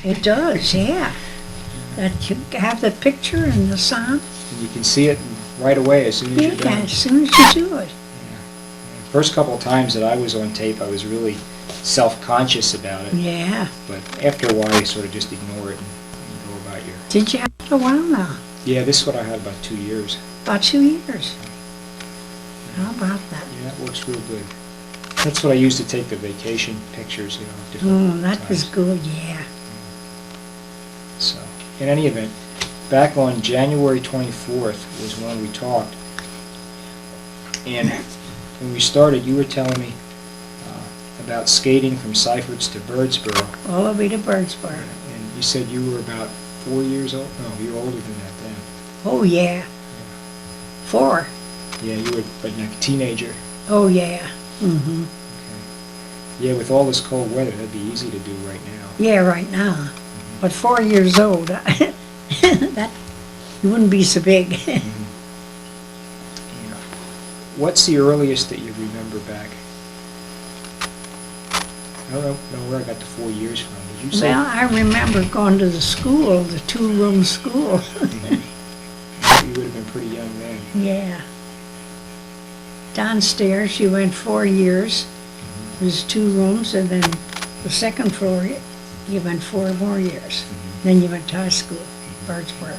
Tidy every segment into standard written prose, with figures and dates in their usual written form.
It does, yeah. That you have the picture and the sound. And you can see it right away as soon as you're done. Yeah, as soon as you do it. Yeah. First couple of times that I was on tape, I was really self-conscious about it. Yeah. But after a while, you sort of just ignore it and go about your... Did you have it a while now? Yeah, this is what I had about 2 years. About 2 years. How about that? Yeah, that works real good. That's what I used to take the vacation pictures, you know, different That times. was good, yeah. So, in any event, back on January 24th was when we talked. And when we started, you were telling me about skating from Seifert's to Birdsboro. All the way to Birdsboro. And you said you were about 4 years old? No, you were older than that then. Oh, yeah. 4. Yeah, you were like a teenager. Oh, yeah. Mm-hmm. Okay. Yeah, with all this cold weather, that'd be easy to do right now. Yeah, right now. But 4 years old, that you wouldn't be so big. Mhm. Yeah. What's the earliest that you remember back? I don't know where I got the 4 years from. Did you say? Well, I remember going to the school, the 2-room school. Mhm. You would have been pretty young then. Yeah. Downstairs, you went 4 years. It was 2 rooms, and then the second floor, you went 4 more years. Then you went to high school, Birdsboro.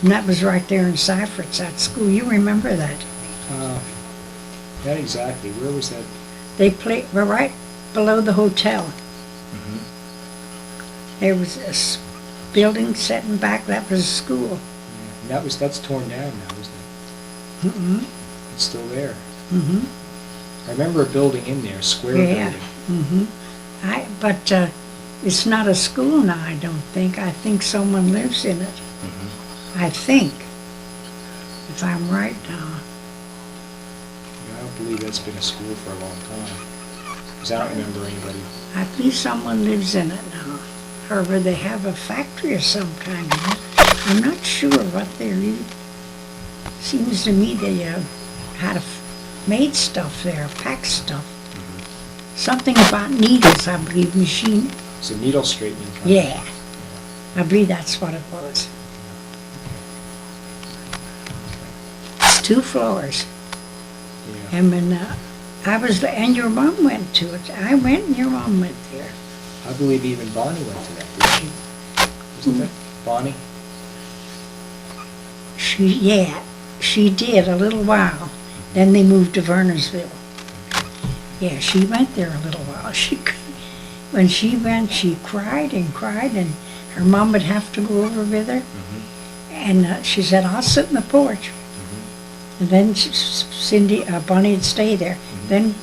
And that was right there in Seifert's, that school. You remember that? Not exactly. Where was that? They were right below the hotel. Mhm. There was a building setting back, that was a school. Yeah. And that's torn down now, isn't it? Mm-hmm. It's still there. Mm-hmm. I remember a building in there, a square Yeah. building. Mm-hmm. But it's not a school now, I don't think. I think someone lives in it. Mhm. I think, if I'm right now. Yeah, I don't believe that's been a school for a long time. Because I don't remember anybody. I believe someone lives in it now. However, they have a factory of some kind. I'm not sure what they're. Seems to me they made stuff there, packed stuff. Something about needles, I believe, machine. It's a needle straightening company. Yeah, I believe that's what it was. It's 2 floors. Yeah. And when and your mom went to it. I went and your mom went there. I believe even Bonnie went to that, did she? Wasn't that Bonnie? She did a little while. Then they moved to Vernersville. Yeah, she went there a little while. When she went, she cried and cried, and her mom would have to go over with her. Mm-hmm. And she said, "I'll sit in the porch." Mm-hmm. And then Bonnie would stay there. Mm-hmm. Then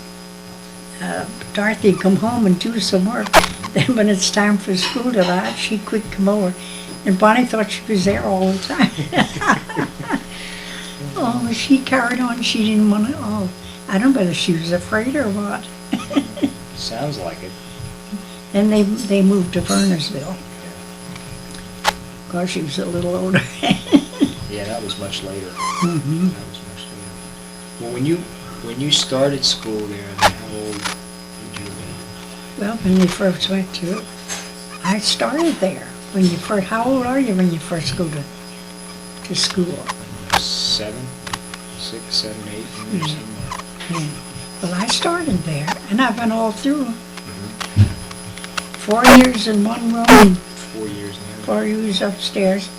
Dorothy would come home and do some work. Then when it's time for school to start, she could come over. And Bonnie thought she was there all the time. Oh, she carried on. She didn't want to. Oh, I don't know whether she was afraid or what. Sounds like it. Then they moved to Vernersville. Of course, she was a little older. Yeah, that was much later. Mm-hmm. That was much later. Well, when you started school there, then how old did you be? Well, when you first went to it, I started there. How old are you when you first go to school? 7, 6, 7, 8 years somewhere. Yeah. Well, I started there, and I've been all through. Mm-hmm. 4 years in one room, and 4 years now. 4 years upstairs.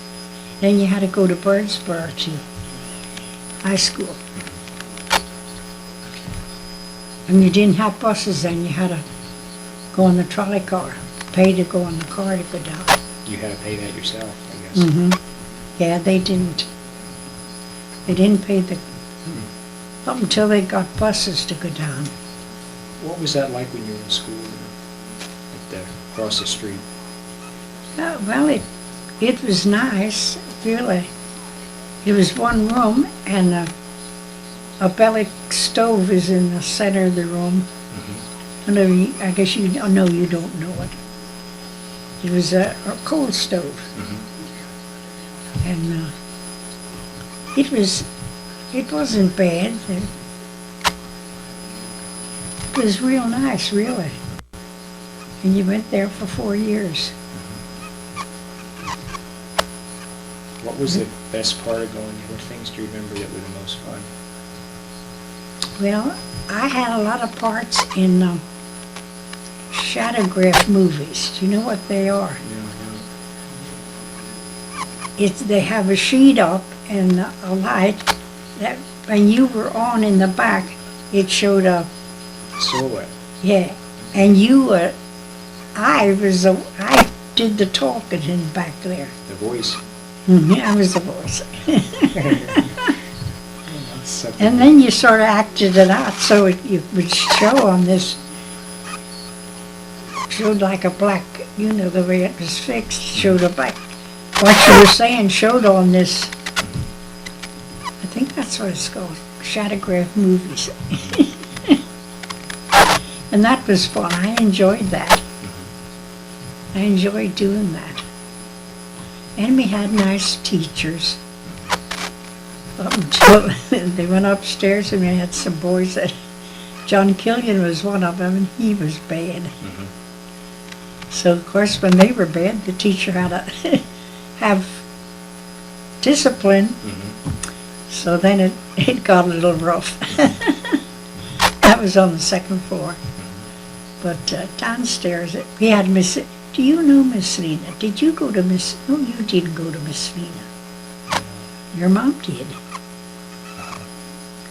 Then you had to go to Birdsboro to high school. And you didn't have buses then, you had to go in the trolley car, pay to go in the car to go down. You had to pay that yourself, I guess. Mm-hmm. Yeah, they didn't. They didn't pay up until they got buses to go down. What was that like when you were in school across the street? Well, it was nice, really. It was one room, and a belly stove is in the center of the room. Mm-hmm. I guess you don't know it. It was a coal stove. Mm-hmm. And it wasn't bad. was real nice, really. And you went there for 4 years. What was the best part of going? What things do you remember that were the most fun? Well, I had a lot of parts in shadowgraph movies. Do you know what they are? No, They have a sheet up and a light that when you were on in the back, it showed up. Silhouette. Yeah, and I did the talking in back there. The voice. I was the voice. That's something. And then you sort of acted it out, so it would show on this, showed like a black, you know, the way it was fixed, showed a black, what you were saying showed on this, I think that's what it's called, shadowgraph movies. And that was fun. I enjoyed that. I enjoyed doing that. And we had nice teachers. Up until they went upstairs and we had some boys that, John Killian was one of them and he was bad. So of course when they were bad, the teacher had to have discipline. So then it got a little rough. That was on the second floor. But downstairs, we had Miss, do you know Miss Lena? Did you go to Miss, no, you didn't go to Miss Lena. Your mom did.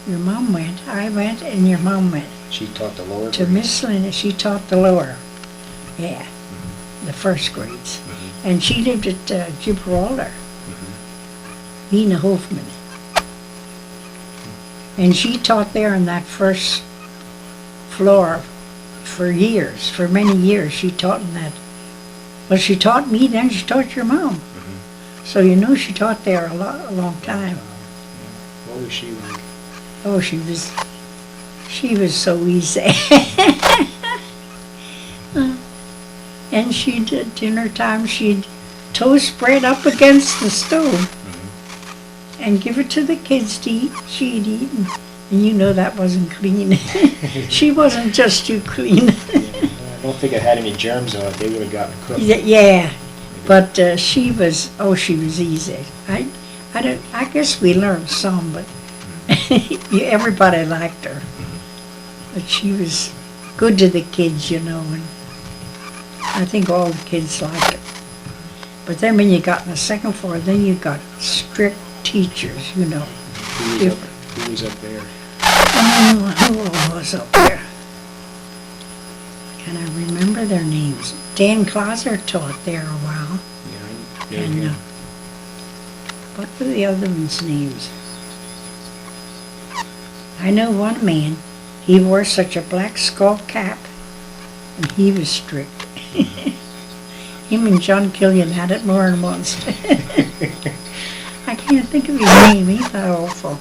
Your mom went, I went, and your mom went. She taught the lower To grades. Miss Lena, she taught the lower, yeah, the first grades. And she lived at Gibraltar, Nina Hofman. And she taught there on that first floor for years, for many years. She taught in that. Well, she taught me, then she taught your mom. So you know she taught there a long time. What was she like? Oh, she was so easy. And she did dinner time, she'd toast bread up against the stove and give it to the kids to eat. She'd eat, and you know that wasn't clean. She wasn't just too clean. I don't think it had any germs on it. They would have gotten cooked. Yeah, but she was easy. I guess we learned some, but everybody liked her. But she was good to the kids, you know, and I think all the kids liked her. But then when you got in the second floor, then you got strict teachers, you know. Who was up there? Who was up there? Can I remember their names? Dan Clauser taught there a while. Yeah, And what were the other ones' names? I know one man, he wore such a black skull cap, and he was strict. Him and John Killian had it more than once. I can't think of his name, he's that awful.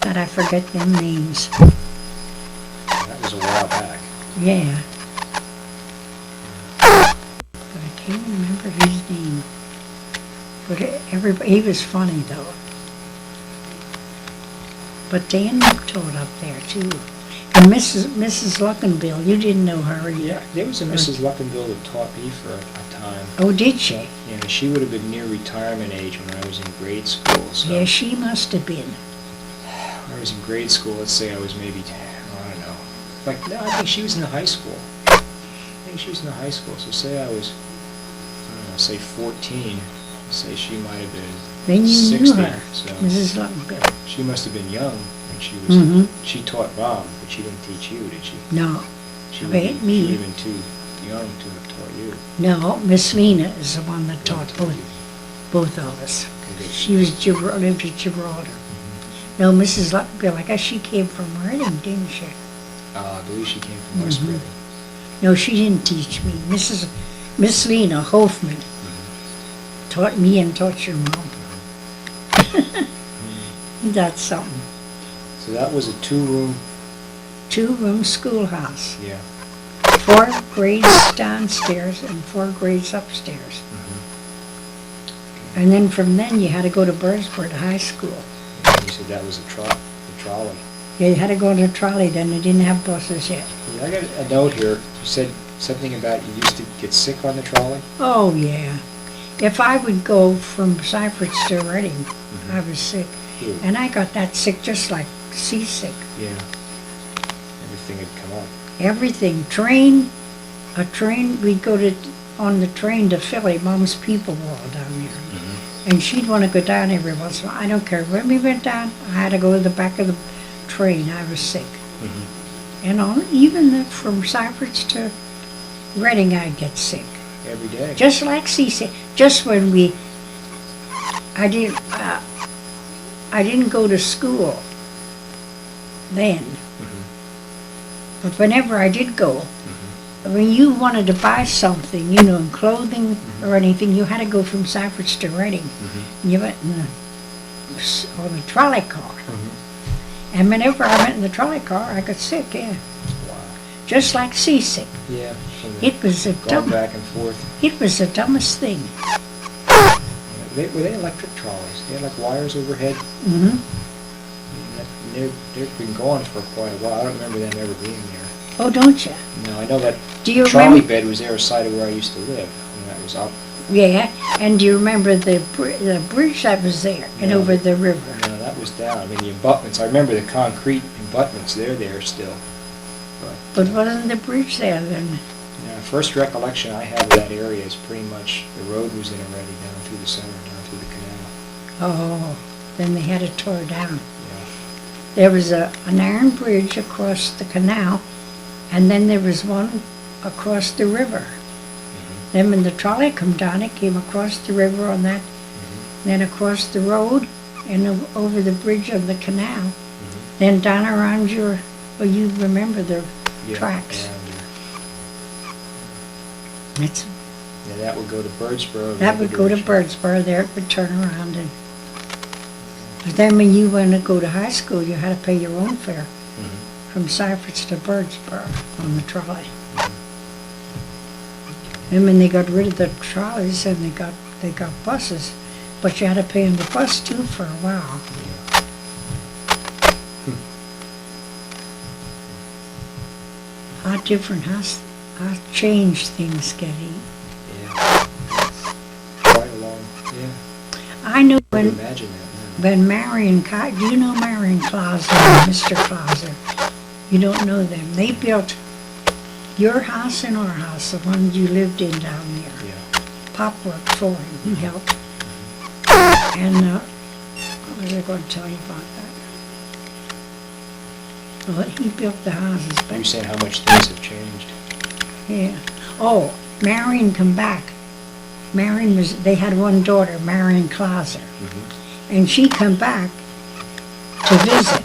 That I forget them names. That was a while back. Yeah. But I can't remember his name. But he was funny though. But Dan taught up there too. And Mrs. Luckenbill, you didn't know her either. Yeah, there was a Mrs. Luckenbill that taught me for a time. Oh, did she? Yeah, she would have been near retirement age when I was in grade school. So Yeah, she must have been. when I was in grade school, let's say I was maybe, I don't know. No, I think she was in the high school. I think she was in the high school. So say I was, I don't know, say 14. Say she might have been Then you 16. knew her, So Mrs. Luckenbill. she must have been young when she was. She taught Bob, but she didn't teach you, did she? No, She I would bet be me. even too young to have taught you. No, Miss Lena is the one that taught both of us. She was lived at Gibraltar. No, Mrs. Luckenbill, I guess she came from Reading, didn't she? I believe she came from West Reading. No, she didn't teach me. Miss Lena Hofman taught me and taught your mom. That's something. So that was a two-room. Two-room schoolhouse. Yeah. 4 grades downstairs and 4 grades upstairs. And then from then you had to go to Burrsburg High School. You said that was the trolley. You had to go on a trolley then, they didn't have buses yet. Yeah, I got a note here. You said something about you used to get sick on the trolley? Oh, yeah. If I would go from Cypress to Reading, Mm-hmm. I was sick. Ooh. And I got that sick just like seasick. Yeah. Everything had come up. Everything, a train, we'd go on the train to Philly, Mom's people were all down there. Mm-hmm. And she'd want to go down every once in a while. I don't care when we went down, I had to go to the back of the train, I was sick. Mm-hmm. And even from Cypress to Reading, I'd get sick. Every day. Just like seasick. Just when I didn't go to school then. Mm-hmm. But whenever I did go, Mm-hmm. when you wanted to buy something, you know, clothing Mhm. or anything, you had to go from Cypress to Reading. Mm-hmm. You went on the trolley car. Mm-hmm. And whenever I went in the trolley car, I got sick, yeah. Wow. Just like seasick. Yeah. It was Going back and forth. It was the dumbest thing. Yeah. Were they electric trolleys? They had like wires overhead. Mm-hmm. They've been gone for quite a while. I don't remember them ever being there. Oh, don't you? No, I know that Do you trolley remember? bed was there beside of where I used to live. And that was up. Yeah, and do you remember the bridge that was there and No. over the river? No, that was down. I mean, the abutments, I remember the concrete abutments, they're there still. But wasn't the bridge there then? Yeah, first recollection I have of that area is pretty much the road was in already down through the center, down through the canal. Oh, then they had it tore down. Yeah. There was an iron bridge across the canal, and then there was one across the river. Mm-hmm. Then when the trolley come down, it came across the river on that, Mm-hmm. then across the road, and over the bridge of the canal, Mm-hmm. then down around well, you remember the Yeah, tracks. around there. It's, Yeah, that would go to Birdsboro. that would go to Birdsboro, there it would turn around and, but then when you went to go to high school, you had to pay your own fare Mm-hmm. from Cypress to Birdsboro on the trolley. Mm-hmm. And when they got rid of the trolleys and they got buses, but you had to pay on the bus too for a while. How different, how changed things getting. Yeah. Quite a long, yeah. I knew I can when imagine that now. do you know Marion Clauser and Mr. Clauser? You don't know them. They built your house and our house, the one you lived in down there. Yeah. Pop worked for him, he helped. And, what was I going to tell you about that? Well, he built the houses, You're but, saying how much things have changed. yeah. Oh, Marion come back. They had one daughter, Marion Clauser. Mm-hmm. And she come back to visit.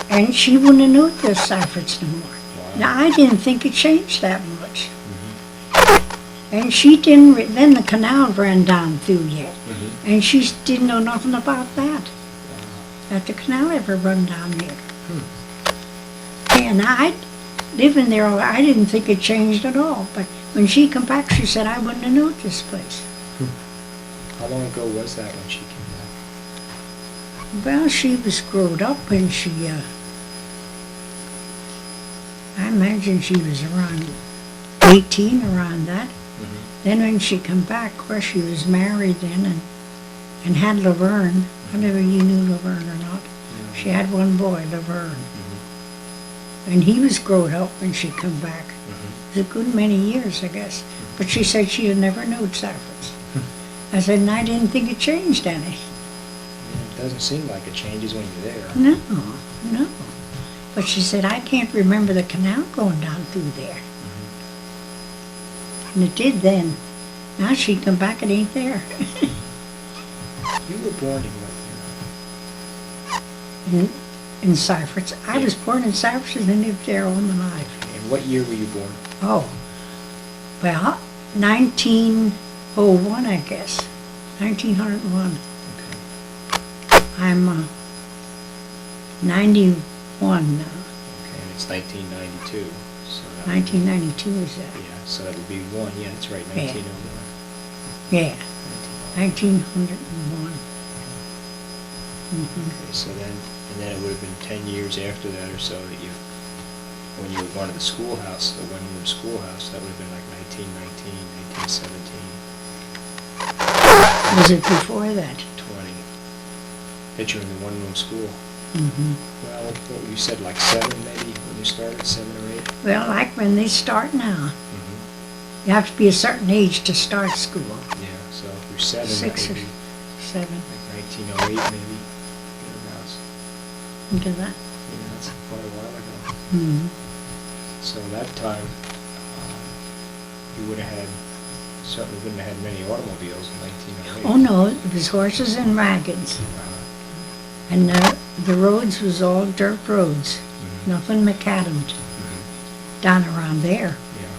And she wouldn't have known the Cypress no more. Wow. Now, I didn't think it changed that much. Mm-hmm. And she didn't, then the canal ran down through yet. Mm-hmm. And she didn't know nothing about that, Wow. that the canal ever run down there. Hmm. And I, living there, I didn't think it changed at all. But when she come back, she said, I wouldn't have known this place. How long ago was that when she came back? Well, she was grown up when she, I imagine she was around 18, around that. Mm-hmm. Then when she come back, of course, she was married then and had Laverne. I don't know if you knew Laverne or not. Yeah. She had one boy, Laverne. Mm-hmm. And he was grown up when she come back. Mm-hmm. It was a good many years, I guess. But she said she had never known Cypress. I said, and I didn't think it changed any. Yeah, it doesn't seem like it changes when you're there. No, no. But she said, I can't remember the canal going down through there. Mm-hmm. And it did then. Now she come back, it ain't there. You were born in what year? in Cypress. I was born in Cypress and lived there all my life. And what year were you born? Oh, well, 1901, I guess. 1901. Okay. I'm 91 now. Okay, and it's 1992. So that 1992 is that? Yeah, so that would be one. Yeah, that's right, Yeah. 1901. Yeah, 1901. Okay, so then, and then it would have been 10 years after that or so that you, when you were going to the schoolhouse, the one-room schoolhouse, that would have been like 1919, 1917, Was it before that? 20. That you're in the one-room school. Mm-hmm. Well, what you said, like 7 maybe, when you started, 7 or 8? Well, like when they start now, Mm-hmm. you have to be a certain age to start school. Yeah, so if you're 7, that 6 would or be 7, like 1908 maybe, thereabouts. into that. Yeah, that's quite a while ago. Mm-hmm. So that time, you would have had, certainly wouldn't have had many automobiles in 1908. Oh, no, it was horses and wagons. And the roads was all dirt roads, Mhm. nothing macadamed Mhm. down around there. Yeah.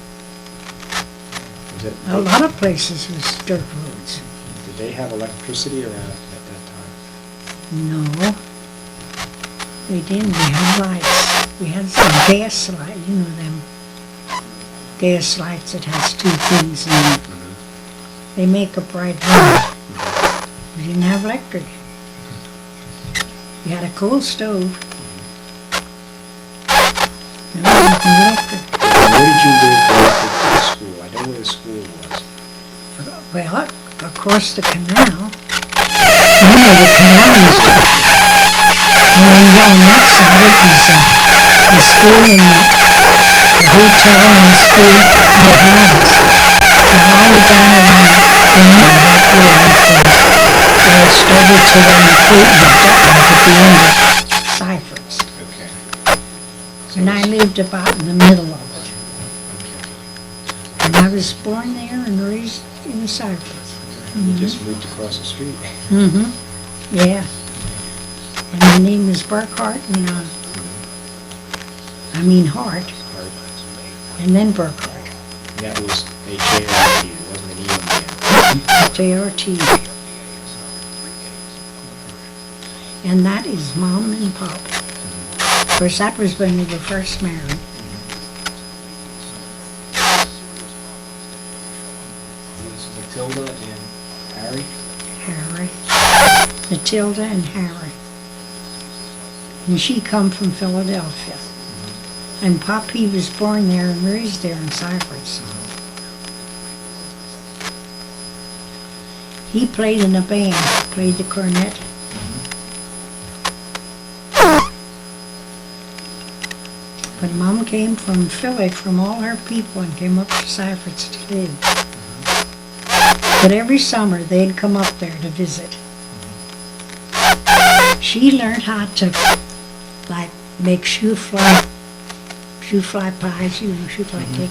Was it, A lot of places was dirt roads. did they have electricity around at that time? No, we didn't. We had lights. We had some gas light, you know them gas lights that has 2 things in them. They make a bright light. We didn't have electric. We had a coal stove. And we didn't have electric. Where did you live relative to the school? I know where the school was. Well, across the canal. You know, the canal is, and on that side it was the school and the hotel and the school and the house. And all the down around the middle back road from where it started to the fruit at the end of Cypress. Okay. And I lived about in the middle of it. And I was born there and raised in Cypress. You just moved across the street. Mm-hmm, yeah. And my name is Burkhart, and I mean Hart, and then Burkhart, And that was H-A-R-T, it wasn't an E on J-R-T. And that is Mom and Pop. Of course, that was when we were first married. This is Matilda and Harry? Harry, Matilda and Harry. And she come from Philadelphia. And Pop, he was born there and raised there in Cypress. He played in a band, played the cornet. But Mom came from Philly, from all her people, and came up to Cypress to live. But every summer they'd come up there to visit. She learned how to, like, make shoe fly pies, you know, shoe fly cake,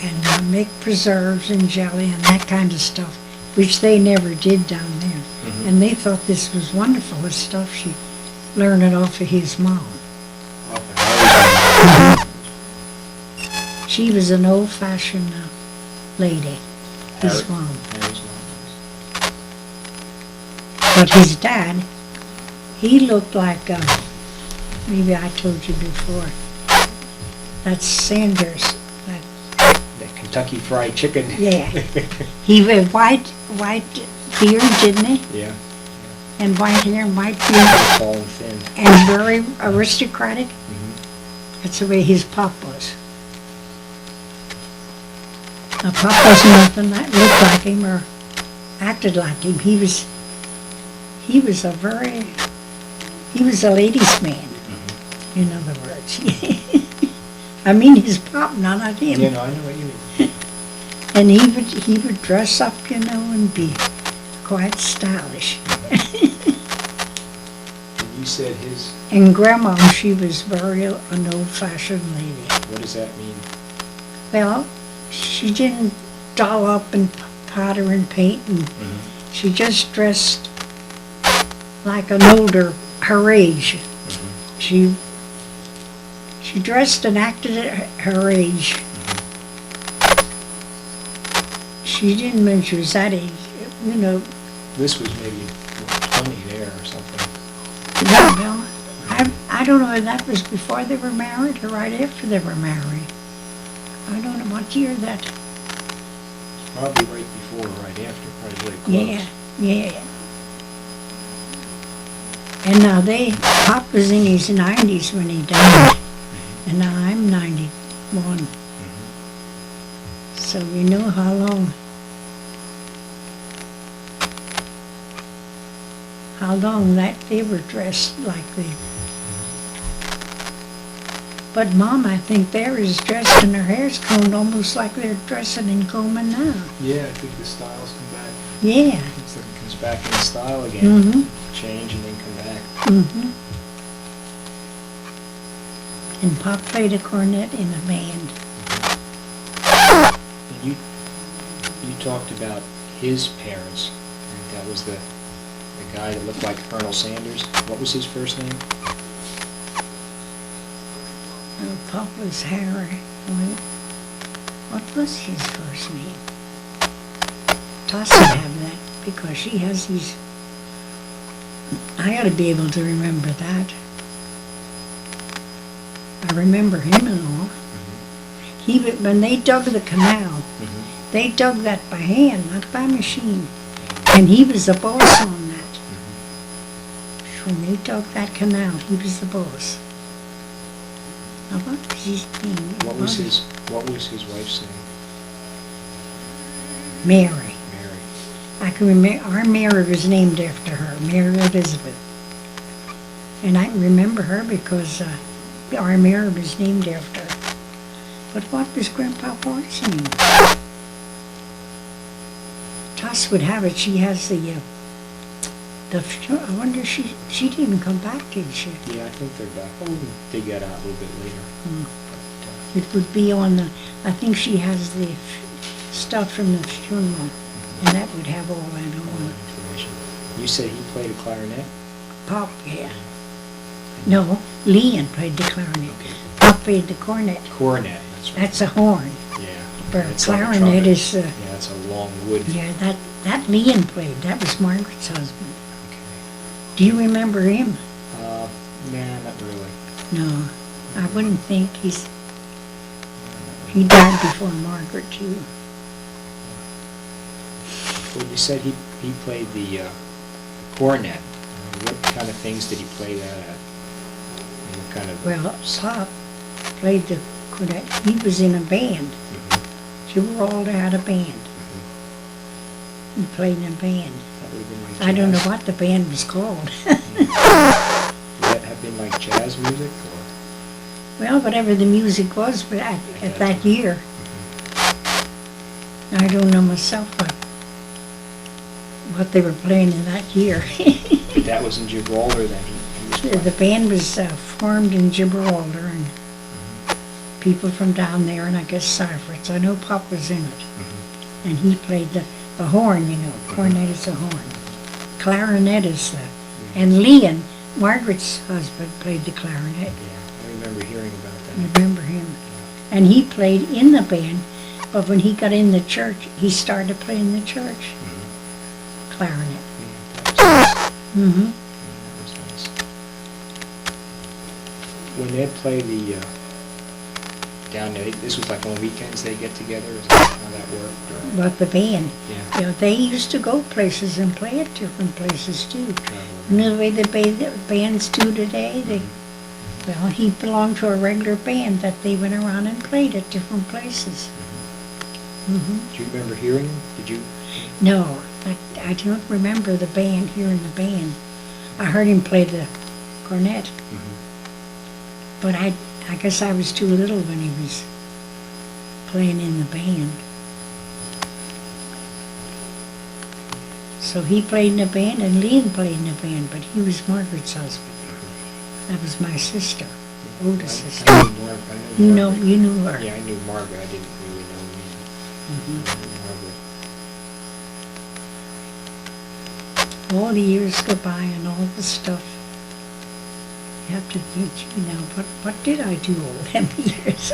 and make preserves and jelly and that kind of stuff, which they never did down there. And they thought this was wonderful, this stuff. She learned it off of his mom. She was an old-fashioned lady, his mom. Harry's mom. But his dad, he looked like, maybe I told you before, that's Sanders. The Kentucky Fried Chicken. Yeah. He had white beard, didn't he? Yeah. And white hair and white beard, Tall and thin. and very aristocratic. Mhm. That's the way his pop was. Now, Pop wasn't nothing that looked like him or acted like him. He was a ladies' man, in other words. I mean his pop, not him. You know, I know what you mean. And he would dress up, you know, and be quite stylish. And you said his, And Grandma, she was very an old-fashioned lady. what does that mean? Well, she didn't doll up and powder and paint, and she just dressed like an older, her age. She dressed and acted at her age. She didn't when she was that age, you know. This was maybe 20 there or something. Yeah, well, I don't know if that was before they were married or right after they were married. I don't know what year that. Probably right before or right after, probably very close. Yeah, yeah. And now Pop was in his 90s when he died, and now I'm 91. So you know how long that they were dressed like they. But Mom, I think there is dressed and her hair's combed almost like they're dressing and combing now. Yeah, I think the styles come back. Yeah. It's like it comes back in style again. Mm-hmm. Change and then come back. Mm-hmm. And Pop played a cornet in a band. And you talked about his parents. I think that was the guy that looked like Colonel Sanders. What was his first name? Pop was Harry. What was his first name? Toss would have that because she has these. I ought to be able to remember that. I remember him and all. When they dug the canal, they dug that by hand, not by machine. And he was the boss on that. When they dug that canal, he was the boss. Now what was his name? What was his wife's name? Mary. Mary. I can remember, our Mary was named after her, Mary Elizabeth. And I remember her because our Mary was named after her. But what was Grandpa Bart's name? Tuss would have it. She has I wonder if she didn't come back, did she? Yeah, I think they're back. I'll dig that out a little bit later. It would be on the, I think she has the stuff from the funeral, and that would have all that All on. that information. You said he played a clarinet? Pop, yeah. No, Leon played the clarinet. Okay. Pop played the cornet. Cornet, that's right. That's a horn. Yeah. But It's like a clarinet trumpet. is, Yeah, it's a long wood. yeah, that Leon played. That was Margaret's husband. Okay. Do you remember him? Nah, not really. No, I wouldn't think he died before Margaret too. Well, you said he played the cornet. What kind of things did he play that at? And what kind of... Well, Pop played the cornet. He was in a band. Gibraltar had a band. He played in a band. That would have been like I don't know jazz. what the band was called. Would that have been like jazz music or... Well, whatever the music was, but at that year. I don't know myself what they were playing in that year. But that was in Gibraltar then? He was The playing. band was formed in Gibraltar, and people from down there, and I guess Cyprus. I know Pop was in it. And he played the horn, you know. Cornet is a horn. Clarinet is the... And Leon, Margaret's husband, played the clarinet. Yeah, I remember hearing about I that. remember him. And he played in the band, but when he got in the church, he started playing the church. Clarinet. Yeah, that was nice. Mm-hmm. Yeah, that was nice. When they play the down there, this was like on weekends they get together. Is that how that worked? Or? But the band, Yeah. you know, they used to go places and play at different places too. Travel You know around. the way the bands do today? Well, he belonged to a regular band that they went around and played at different places. Mm-hmm. Do you remember hearing them? Did you? No, I don't remember the band, hearing the band. I heard him play the cornet, but I guess I was too little when he was playing in the band. So he played in the band and Leon played in the band, but he was Margaret's husband. That was my sister, oldest sister. I knew Margaret. You knew her. Yeah, I knew Margaret. I didn't really know Leah. Mhm. I knew Margaret. All the years go by and all the stuff. You have to think, you know, what did I do all them years?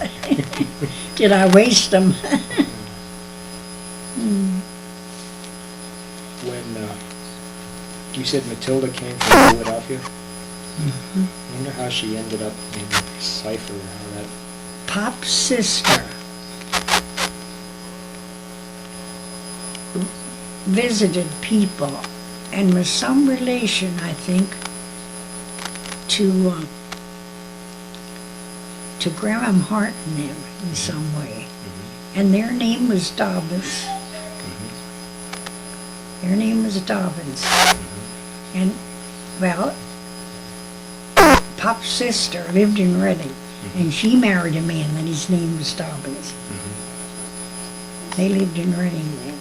Did I waste them? When you said Matilda came from Philadelphia, I wonder how she ended up in Cipher. How that. Pop's sister visited people and was some relation, I think, to Graham Hart and them in some way. And their name was Dobbins. Their name was Dobbins. And, well, Pop's sister lived in Reading, and she married a man that his name was Dobbins. They lived in Reading then.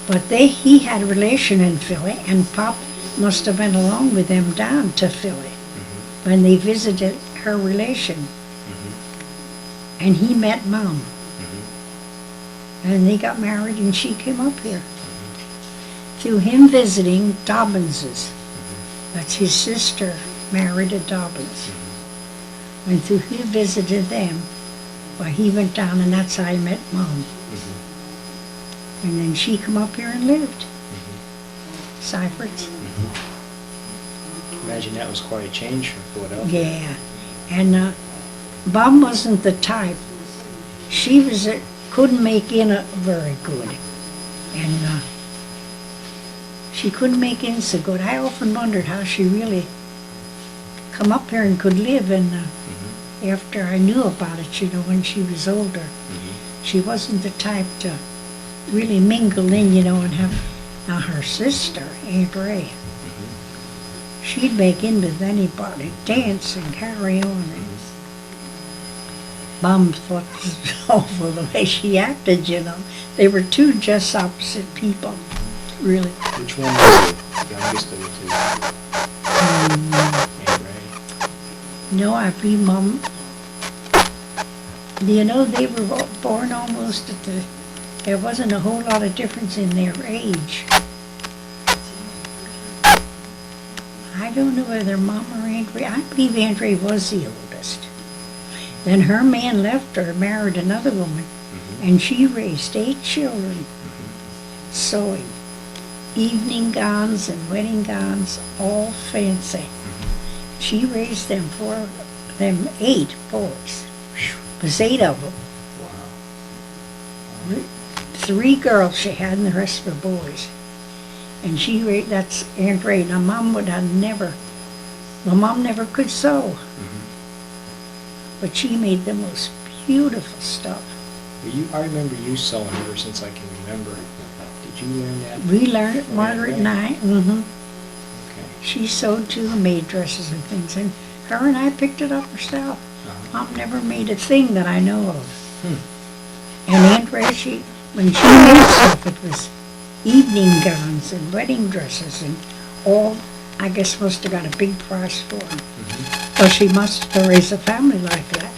But he had a relation in Philly, and Pop must have went along with them down to Philly when they visited her relation. And he met Mom. And they got married, and she came up here. Through him visiting Dobbinses. That's his sister married a Dobbins. And through he visited them, well, he went down, and that's how I met Mom. And then she come up here and lived. Seifert's. Imagine that was quite a change from Philadelphia. Yeah. And Mom wasn't the type. She was couldn't make in very good. And she couldn't make in so good. I often wondered how she really come up here and could live. And after I knew about it, you know, when she was older, she wasn't the type to really mingle in, you know, and have. Now her sister, Aunt Ray, she'd make in with anybody, dance and carry on. And Mom thought it was awful the way she acted, you know. They were two just opposite people, really. Which one was the youngest of the two? Aunt Ray. No, I believe Mom. You know, they were born almost at the. There wasn't a whole lot of difference in their age. I don't know whether Mom or Aunt Ray. I believe Aunt Ray was the oldest. Then her man left her, married another woman, and she raised 8 children, sewing, evening gowns and wedding gowns, all fancy. She raised them 8 boys. It was 8 of them. Wow. 3 girls she had, and the rest were boys. And that's Aunt Ray. Now, Mom would have never, well, Mom never could sew. But she made the most beautiful stuff. Well, I remember you sewing ever since I can remember. Did you learn that? We learned it, Margaret and I. Okay. She sewed too, and made dresses and things. And her and I picked it up herself. Mom never made a thing that I know of. And Aunt Ray, when she made stuff, it was evening gowns and wedding dresses and all, I guess must have got a big price for them. Well, she must have raised a family like that.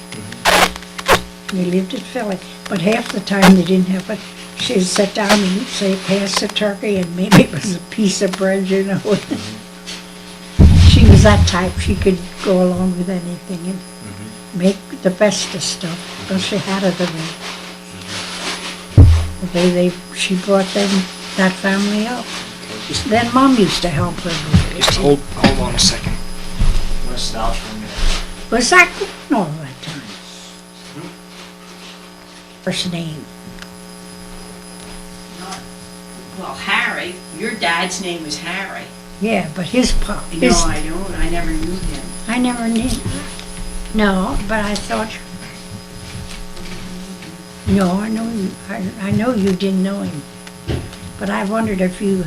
They lived in Philly, but half the time they didn't have it. She'd sit down and say, pass the turkey, and maybe it was a piece of bread, you know. She was that type. She could go along with anything and make the best of stuff, because she had it the way she brought that family up. Okay, Then Mom used to help her a little bit. just hold on a second. I'm going to stop for a minute. Was that going all that time? First name. Well, Harry, your dad's name was Harry. Yeah, but his pop. No, I don't. I never knew him. I never knew. No, but I thought. No, I know you. I know you didn't know him, but I wondered if you.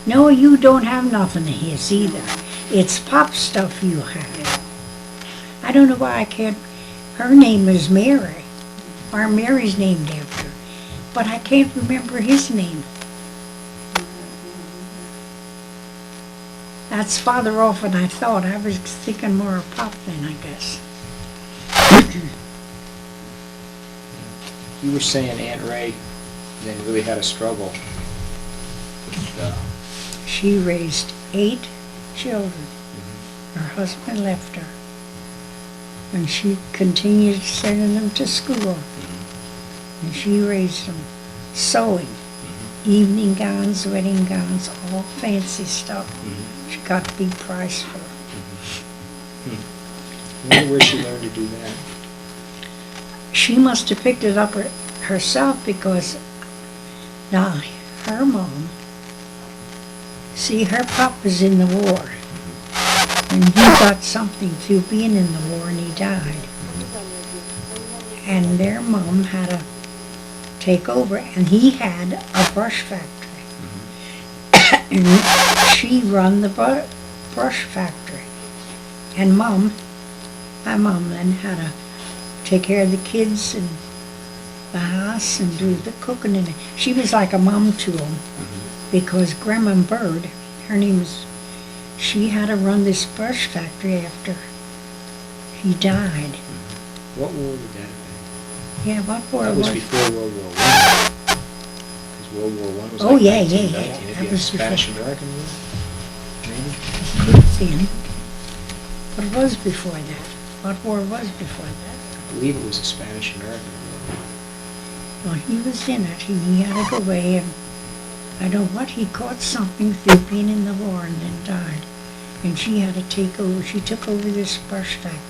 No, you don't have nothing of his either. It's Pop stuff you have. I don't know why I can't. Her name is Mary. Our Mary's named after her, but I can't remember his name. That's farther off than I thought. I was thinking more of Pop then, I guess. You were saying Aunt Ray then really had a struggle with, She raised 8 children. Her husband left her. And she continued sending them to school. And she raised them sewing. Evening gowns, wedding gowns, all fancy stuff. She got a big price for it. I wonder where she learned to do that. She must have picked it up herself, because now her mom, see, her pop was in the war. and he got something through being in the war and he died. And their mom had to take over, and he had a brush factory. And she run the brush factory. And my mom then had to take care of the kids and the house and do the cooking. And she was like a mom to him, because Grandma Bird, her name was, she had to run this brush factory after he died. What war would that have Yeah, what war been? That was was? before World War I. Because World War I was Oh, like yeah, 1919. yeah. If That you had was before. Spanish-American War, maybe? Could have been. What was before that? What war was before that? I believe it was a Spanish-American War. Well, he was in it, and he had to go away, and I don't know what, he caught something through being in the war and then died. And she had to take over, she took over this brush factory.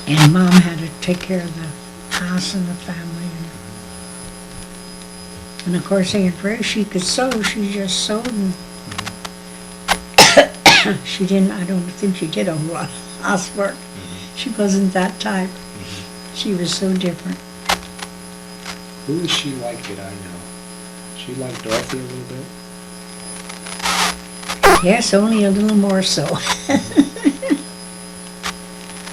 And Mom had to take care of the house and the family. And of course, Aunt Ray, she could sew, she just sewed, and she didn't, I don't think she did a whole lot of housework. She wasn't that type. She was so different. Who is she like that I know? She like Dorothy a little bit? Yes, only a little more so.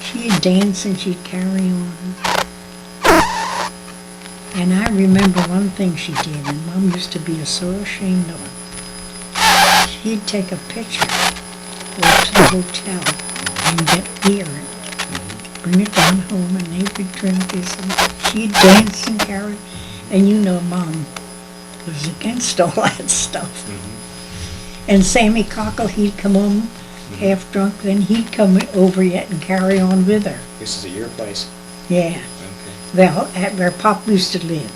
She'd dance and she'd carry on. And I remember one thing she did, and Mom used to be so ashamed of it. She'd take a pitcher, go to the hotel, and get beer, and bring it down home, and they would drink this, and she'd dance and carry. And you know Mom was against all that stuff. And Sammy Cockle, he'd come home half drunk, then he'd come over yet and carry on with her. This is at your place? Yeah. Okay. Well, at where Pop used to live.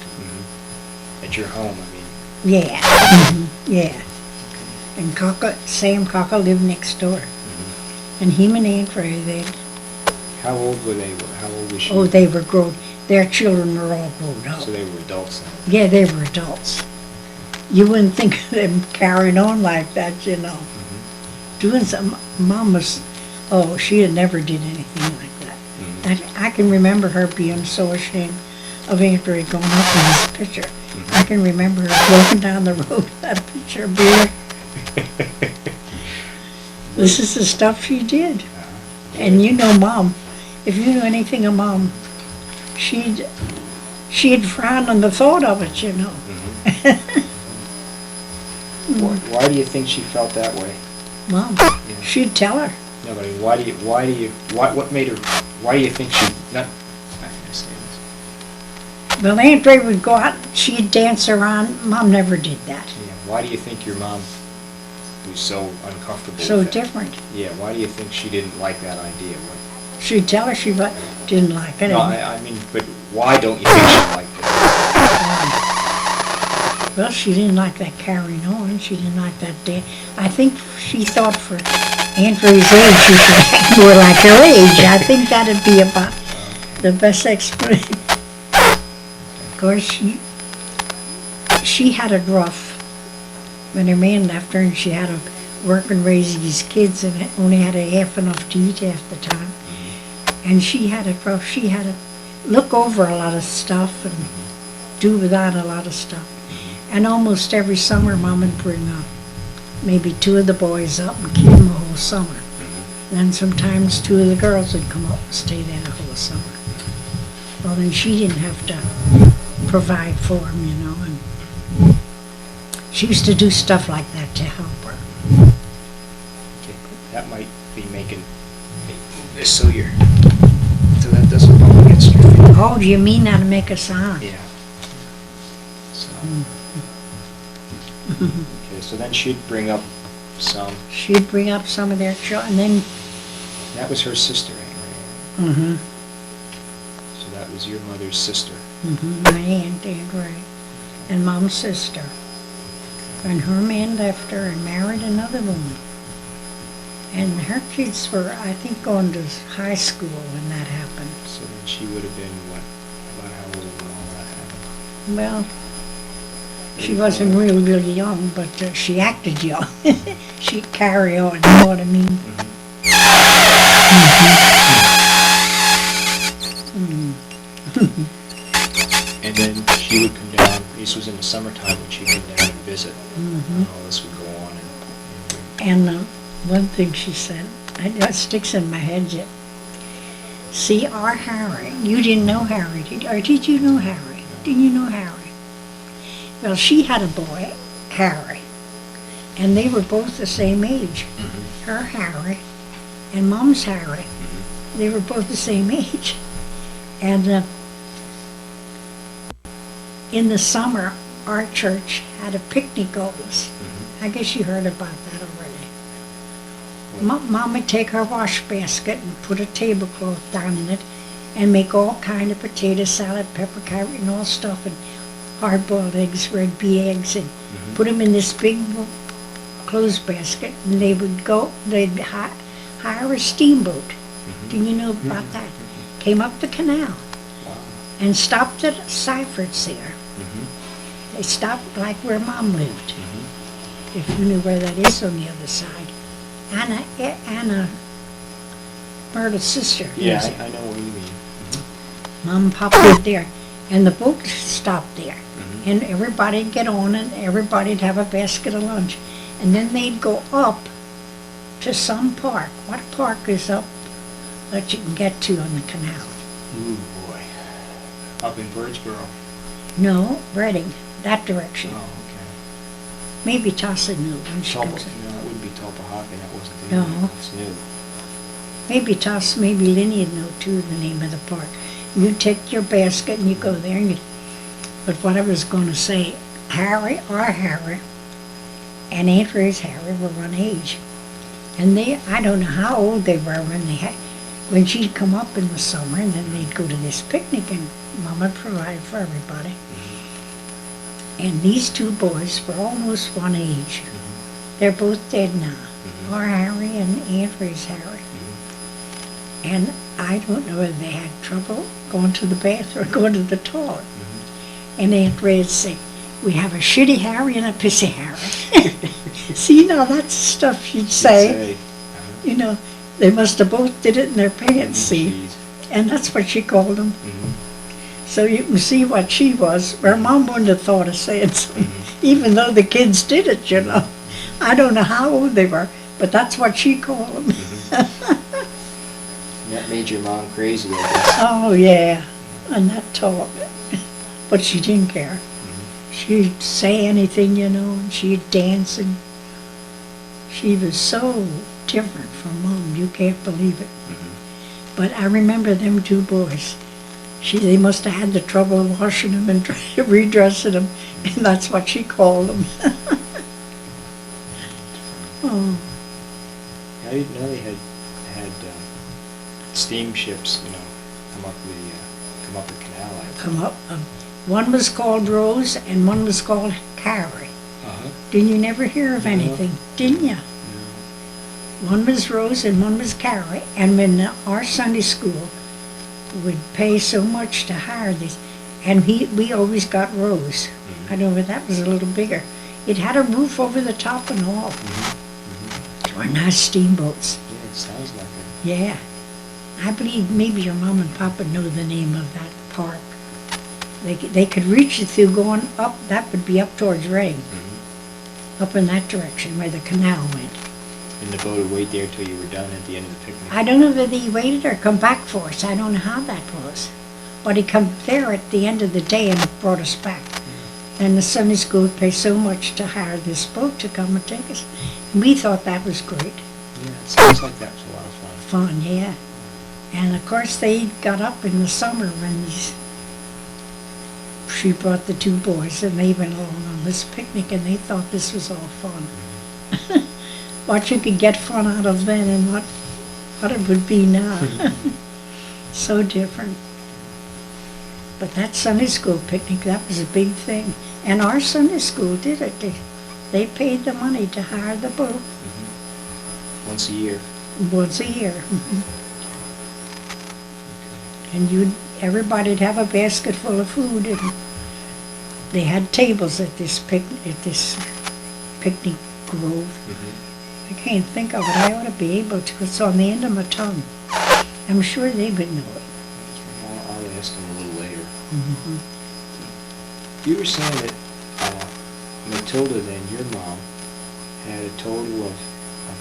At your home, I mean. Yeah. Yeah. And Sam Cockle lived next door. And him and Aunt Ray, How old were they? How old was she? oh, they were grown. Their children were all grown up. So they were adults then? Yeah, they were adults. You wouldn't think of them carrying on like that, you know. Doing some, Mom was, oh, she had never did anything like that. I can remember her being so ashamed of Aunt Ray going up in this picture. I can remember her walking down the road with that picture of beer. This is the stuff she did. And you know Mom, if you knew anything of Mom, she'd frown on the thought of it, you know. Why do you think she felt that way? Mom, she'd tell her. No, but I mean, why do you think she, not, how can I say this? Well, Aunt Ray would go out, she'd dance around. Mom never did that. Yeah, why do you think your mom was so uncomfortable So with that? different. Yeah, why do you think she didn't like that idea? She'd tell her she didn't like it. No, I mean, but why don't you think she liked it? Well, she didn't like that carrying on. She didn't like that dance. I think she thought for Aunt Ray's age, she should act more like her age. I think that'd be about the best explanation. Of course, she had it rough when her man left her, and she had to work and raise these kids, and only had half enough to eat half the time. And she had it rough. She had to look over a lot of stuff and do without a lot of stuff. And almost every summer, Mom would bring maybe two of the boys up and keep them the whole summer. Then sometimes two of the girls would come up and stay there the whole summer. Well, then she didn't have to provide for them, you know. And she used to do stuff like that to help her. Okay, that might be making this so that doesn't bump against your feet. Oh, do you mean that to make a sound? Yeah. So. Okay, so then she'd bring up some. She'd bring up some of their children, and then. That was her sister, Aunt Ray. So that was your mother's sister. My Aunt Ray, and Mom's sister. And her man left her and married another woman. And her kids were, I think, going to high school when that happened. So then she would have been, what, about how old when all that happened? Well, She wasn't really young, but she acted young. She'd carry on, you know what I mean? And then she would come down, this was in the summertime when she'd come down and visit. And all this would go on. And one thing she said, that sticks in my head yet. See, our Harry, you didn't know Harry, or did you know Harry? Didn't you know Harry? Well, she had a boy, Harry, and they were both the same age. Her Harry and Mom's Harry, they were both the same age. And in the summer, our church had a picnic always. I guess you heard about that already. Mom would take her wash basket and put a tablecloth down in it and make all kind of potato salad, pepper carrot and all stuff, and hard-boiled eggs, red bee eggs, and put them in this big clothes basket, and they would go, they'd hire a steamboat. Do you know about that? Came up the canal and stopped at Seifert's there. They stopped like where Mom lived, if you knew where that is on the other side. Anna Berta's sister. Yeah, I know what you mean. Mom and Pop lived there, and the boat stopped there. And everybody'd get on, and everybody'd have a basket of lunch. And then they'd go up to some park. What park is up that you can get to on the canal? Ooh, boy. Up in Birdsboro. No, Reading, that direction. Oh, okay. Maybe Tassa knew when she Tulpa, comes in. no, it wouldn't be Tulpahawken, that wasn't the name. No. It's new. Maybe Tassa, maybe Linny would know too the name of the park. You take your basket and you go there and you... But what I was going to say, Harry, our Harry, and Aunt Ray's Harry were one age. And I don't know how old they were when she'd come up in the summer, and then they'd go to this picnic, and Mom would provide for everybody. And these two boys were almost one age. They're both dead now. Our Harry and Aunt Ray's Harry. And I don't know whether they had trouble going to the bathroom or going to the toilet. And Aunt Ray would say, we have a shitty Harry and a pissy Harry. See, now that's stuff she'd say. You know, they must have both did it in their pants, see? And that's what she called them. So you can see what she was, where Mom wouldn't have thought of saying something, even though the kids did it, you know. I don't know how old they were, but that's what she called them. That made your mom crazy, I guess. Oh, yeah, and that taught. But she didn't care. She'd say anything, you know, and she'd dance, and she was so different from Mom, you can't believe it. But I remember them two boys. They must have had the trouble of washing them and redressing them, and that's what she called them. Oh. I didn't know they had steamships, you know, come up the canal. Come up. One was called Rose, and one was called Carrie. Didn't you never hear of anything? Didn't you? One was Rose and one was Carrie. And when our Sunday school would pay so much to hire these, and we always got Rose. I know, but that was a little bigger. It had a roof over the top and all. They were nice steamboats. Yeah, it sounds like it. Yeah. I believe maybe your Mom and Papa know the name of that park. They could reach it through going up, that would be up towards Reading. Up in that direction where the canal went. And the boat would wait there till you were done at the end of the picnic? I don't know whether he waited or come back for us. I don't know how that was. But he come there at the end of the day and brought us back. And the Sunday school would pay so much to hire this boat to come and take us. And we thought that was great. Yeah, it sounds like that was a lot of fun. Fun, yeah. And of course they got up in the summer when she brought the two boys and they went along on this picnic and they thought this was all fun. What you could get fun out of then and what it would be now. So different. But that Sunday school picnic, that was a big thing. And our Sunday school did it. They paid the money to hire the boat. Once a year? Once a year. And everybody'd have a basket full of food, and they had tables at this picnic grove. I can't think of it. I ought to be able to. It's on the end of my tongue. I'm sure they would know it. I'll ask him a little later. Mhm. You were saying that Matilda, then, your mom, had a total of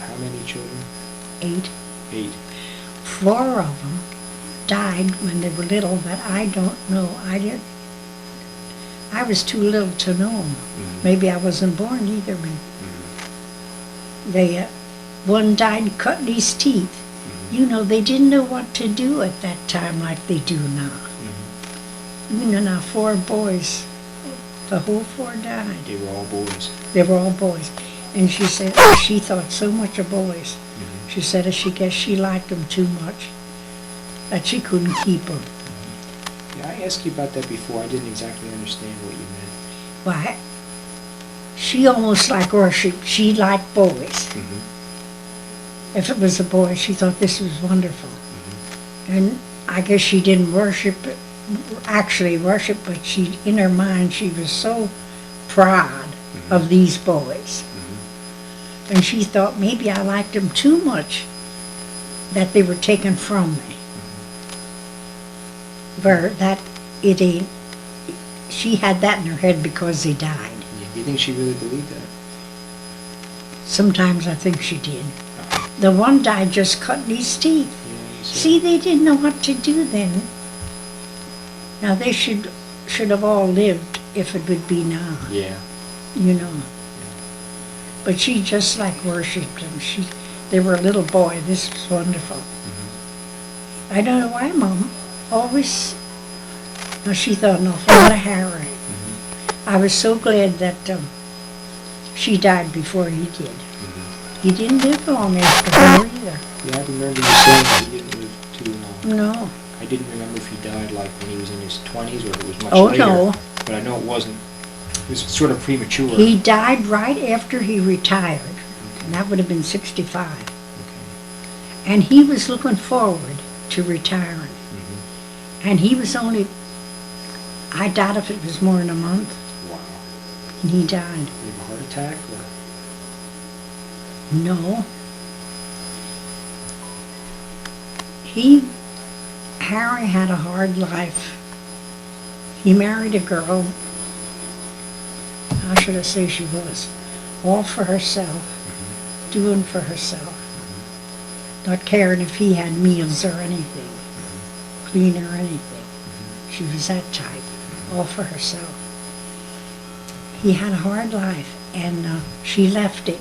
how many children? 8. 8. 4 of them died when they were little, but I don't know. I was too little to know them. Maybe I wasn't born either. But one died cutting his teeth. You know, they didn't know what to do at that time like they do now. You know, now 4 boys, the whole 4 died. They were all boys. They were all boys. And she said she thought so much of boys. She said she guessed she liked them too much, that she couldn't keep them. Yeah, I asked you about that before. I didn't exactly understand what you meant. Why, she almost like worshiped. She liked boys. If it was a boy, she thought this was wonderful. And I guess she didn't actually worship, but in her mind, she was so proud of these boys. And she thought maybe I liked them too much, that they were taken from me. She had that in her head because they died. Yeah, do you think she really believed that? Sometimes I think she did. The one died just cutting his teeth. Yeah, See, they didn't know what to do then. Now they should have all lived if it would be now. Yeah. You know. But she just like worshipped them. They were a little boy. This was wonderful. I don't know why Mom always. No, she thought an awful lot of Harry. I was so glad that she died before he did. He didn't live long after her either. Yeah, I remember you saying that he didn't live too long. No. I didn't remember if he died like when he was in his 20s or if it was much Oh, later. no. But I know it wasn't. It was sort of premature. He died right after he retired. And that would have been 65. Okay. And he was looking forward to retiring. And he was only, I doubt if it was more than a month. Wow. And he died. Did he have a heart attack? Or? No. Harry had a hard life. He married a girl, how should I say she was, all for herself, doing for herself, not caring if he had meals or anything, clean or anything. She was that type, all for herself. He had a hard life, and she left him,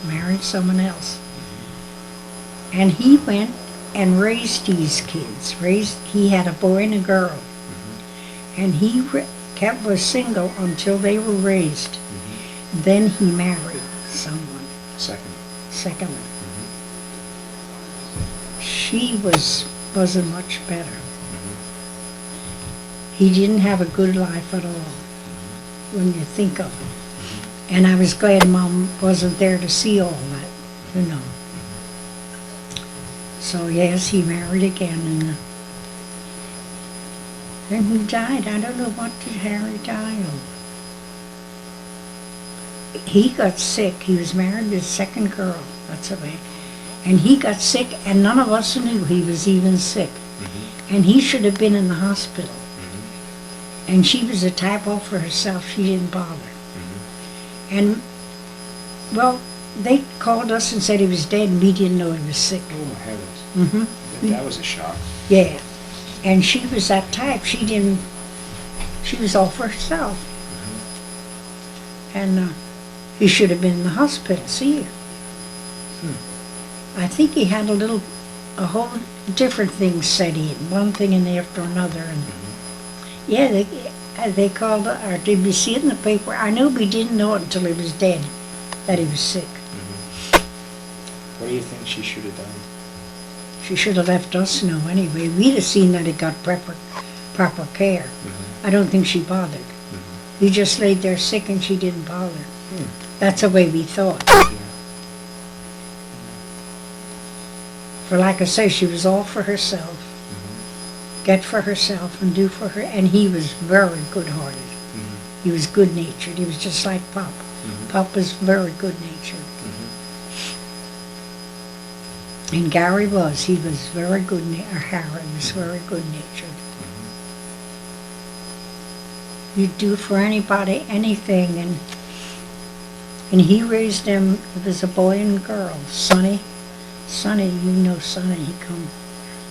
married someone else. And he went and raised these kids. He had a boy and a girl. And he was single until they were raised. Then he married someone. Second one. She wasn't much better. He didn't have a good life at all, when you think of it. And I was glad Mom wasn't there to see all that, you know. So yes, he married again, and then he died. I don't know what did Harry die of. He got sick. He was married to his second girl. That's the way. And he got sick, and none of us knew he was even sick. And he should have been in the hospital. And she was a type all for herself. She didn't bother. And, well, they called us and said he was dead, and we didn't know he was sick. Oh, my heavens. That was a shock. Yeah. And she was that type. She was all for herself. And he should have been in the hospital, see her. I think he had a whole different things set in, one thing and after another. And yeah, they called, or did we see it in the paper? I know we didn't know it until he was dead, that he was sick. What do you think she should have done? She should have left us know anyway. We'd have seen that he got proper care. I don't think she bothered. He just laid there sick and she didn't bother. That's the way we thought. For like I say, she was all for herself. Get for herself and do for her. And he was very good-hearted. He was good-natured. He was just like Pop. Pop was very good-natured. And Gary was. He was very Harry was very good-natured. He'd do for anybody anything, and he raised them. It was a boy and girl. Sonny, you know Sonny. He come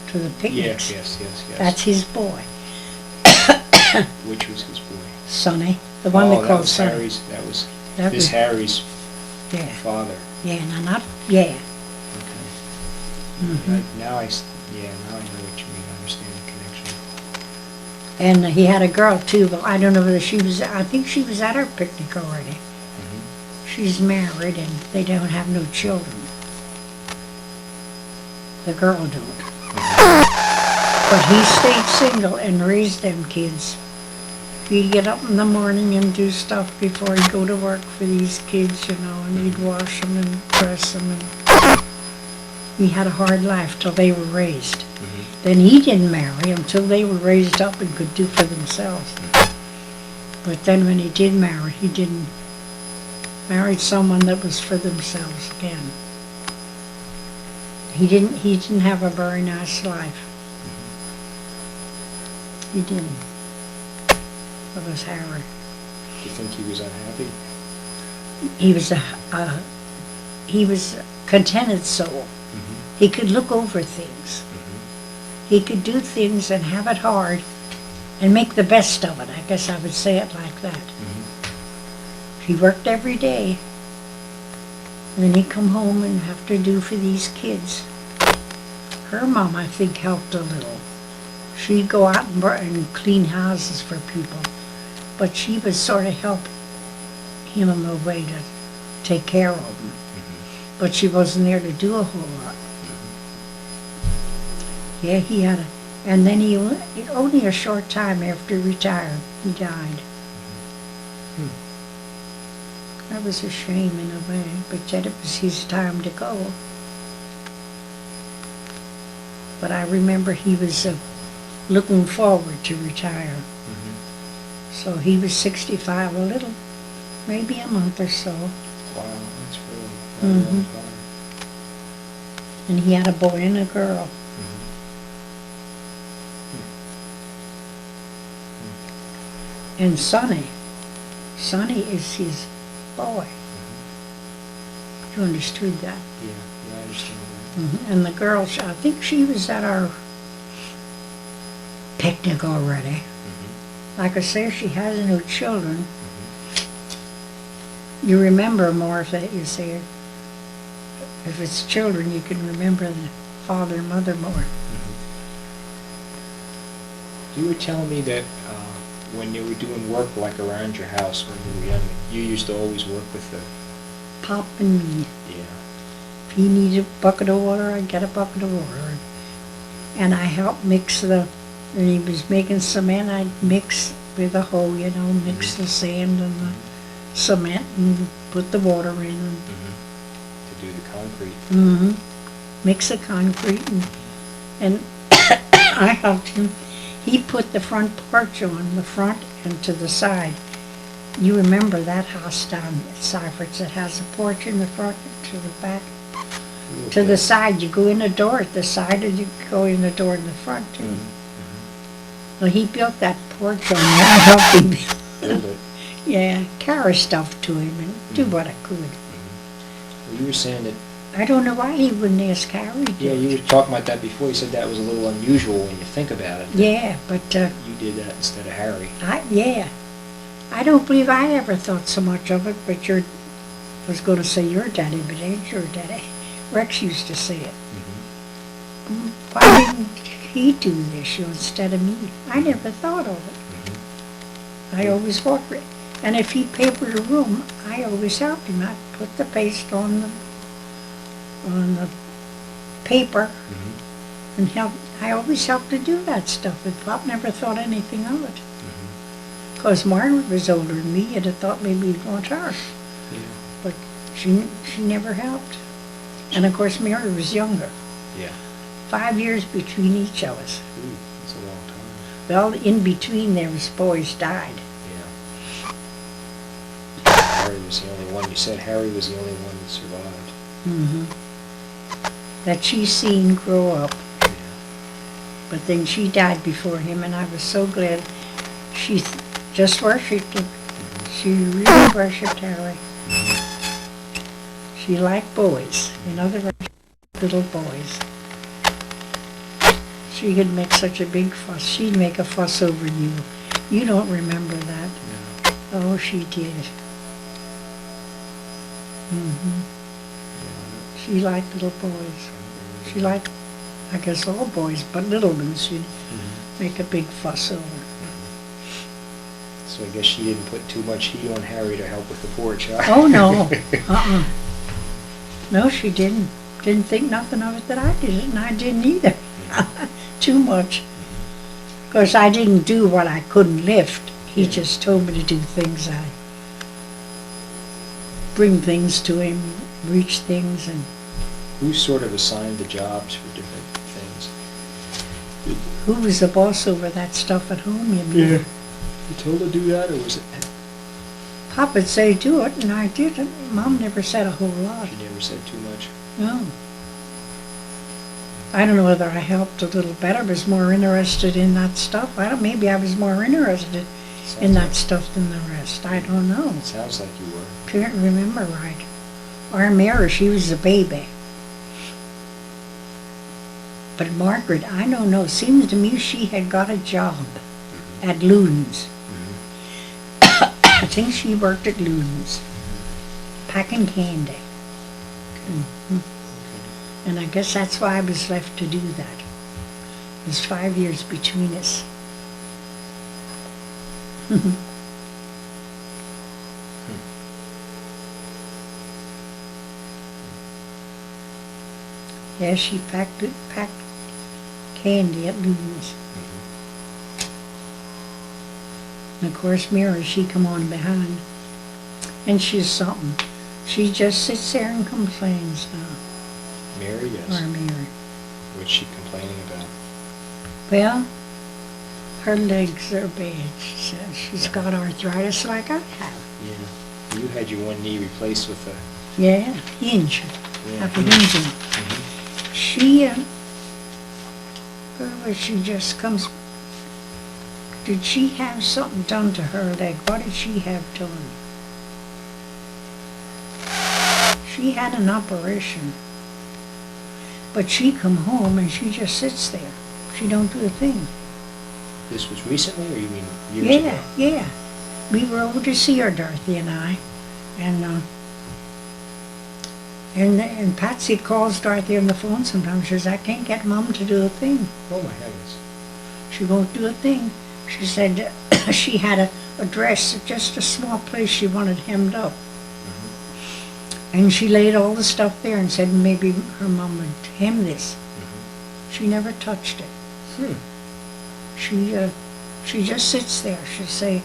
to the picnics. Yes. That's his boy. Which was his boy? Sonny, the one they called Sonny. Harry's. That was That Harry's Yeah, father. yeah, no, not, yeah. Okay. Now I know what you mean. I understand the connection. And he had a girl too, but I don't know whether she was, I think she was at our picnic already. She's married and they don't have no children. The girl don't. But he stayed single and raised them kids. He'd get up in the morning and do stuff before he'd go to work for these kids, you know, and he'd wash them and dress them. And he had a hard life till they were raised. Then he didn't marry until they were raised up and could do for themselves. But then when he did marry, he didn't married someone that was for themselves again. He didn't have a very nice life. He didn't. It was Harry. Do you think he was unhappy? He was a contented soul. He could look over things. He could do things and have it hard and make the best of it. I guess I would say it like that. He worked every day. And then he'd come home and have to do for these kids. Her mom, I think, helped a little. She'd go out and clean houses for people. But she would sort of help him in a way to take care of them. But she wasn't there to do a whole lot. Yeah, he had and then he only a short time after he retired, he died. That was a shame in a way, but yet it was his time to go. But I remember he was looking forward to retire. So he was 65 a little, maybe a month or so. Wow, that's really a long time. And he had a boy and a girl. And Sonny is his boy. You understood that? Yeah, I understand that. And the girl, I think she was at our picnic already. Like I say, she has no children. You remember more of that, you see. If it's children, you can remember the father and mother more. You were telling me that when you were doing work like around your house when you were young, you used to always work with the Pop and me. Yeah. If he needed a bucket of water, I'd get a bucket of water. And I helped mix when he was making cement, I'd mix with a hoe, you know, mix the sand and the cement and put the water in. To do the concrete. Mix the concrete and I helped him. He put the front porch on, the front and to the side. You remember that house down at Seifert's that has a porch in the front to the back? To the side, you go in the door at the side, or you go in the door in the front too. Well, he built that porch on there. I helped him Build it. yeah, carry stuff to him and do what I could. Well, you were saying that. I don't know why he wouldn't ask Harry to. Yeah, you were talking about that before. You said that was a little unusual when you think about it. Yeah, but You did that instead of Harry. I don't believe I ever thought so much of it, but I was going to say your daddy, but it ain't your daddy. Rex used to say it. Why didn't he do this instead of me? I never thought of it. I always walked it. And if he papered a room, I always helped him. I'd put the paste on the paper and help. I always helped to do that stuff, but Pop never thought anything of it. Because Margaret was older than me, you'd have thought maybe he'd want her. Yeah. But she never helped. And of course Mary was younger. Yeah. 5 years between each of us. Ooh, that's a long time. Well, in between there was boys died. Yeah. you said Harry was the only one that survived. Mm-hmm. That she seen grow up. Yeah. But then she died before him, and I was so glad she just worshipped him. She really worshipped Harry. She liked boys. In other words, little boys. She could make such a big fuss. She'd make a fuss over you. You don't remember that. Yeah. Oh, she did. Mm-hmm. She liked little boys. She liked, I guess, all boys, but little ones she'd make a big fuss over. So I guess she didn't put too much heat on Harry to help with the porch, huh? Oh, no. No, she didn't. Didn't think nothing of it that I did, and I didn't either. Too much. Because I didn't do what I couldn't lift. He just told me to do things. I bring things to him, reach things, and Who sort of assigned the jobs for different things? who was the boss over that stuff at home, you mean? You told her to do that, or was it? Papa'd say do it, and I did it. Mom never said a whole lot. She never said too much. No. I don't know whether I helped a little better, was more interested in that stuff. Maybe I was more interested in that stuff than the rest. I don't know. Sounds like you were. Can't remember right. Our Mary, she was a baby. But Margaret, I don't know, seems to me she had got a job at Luden's. I think she worked at Luden's, packing candy. And I guess that's why I was left to do that. There's 5 years between us. Yeah, she packed candy at Luden's. And of course, Mary, she come on behind. And she's something. She just sits there and complains now. Mary, yes. Our Mary. What's she complaining about? Well, her legs are bad, she says. She's got arthritis like I have. Yeah. You had your one knee replaced with a... Yeah, hinge. Yeah. Like an engine. She just comes... Did she have something done to her leg? What did she have done? She had an operation. But she come home and she just sits there. She don't do a thing. This was recently, or you mean years ago? Yeah. We were over to see her, Dorothy and I. And Patsy calls Dorothy on the phone sometimes. She says, I can't get Mom to do a thing. Oh my heavens. She won't do a thing. She said she had a dress, just a small place she wanted hemmed up. And she laid all the stuff there and said maybe her mom would hem this. She never touched it. She just sits there. She'll say,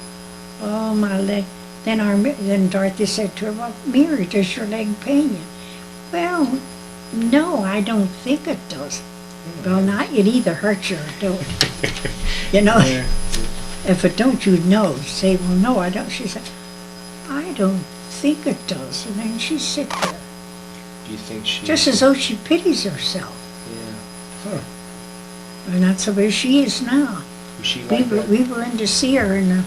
oh, my leg. Then Dorothy said to her, well, Mary, does your leg pain you? Well, no, I don't think it does. Well, not, it either hurts you or don't. You know, if it don't, you'd know. Say, well, no, I don't. She said, I don't think it does. And then she sit there. Do you think she... Just as though she pities herself. Yeah. And that's the way she is now. Was she like that? We were in to see her, and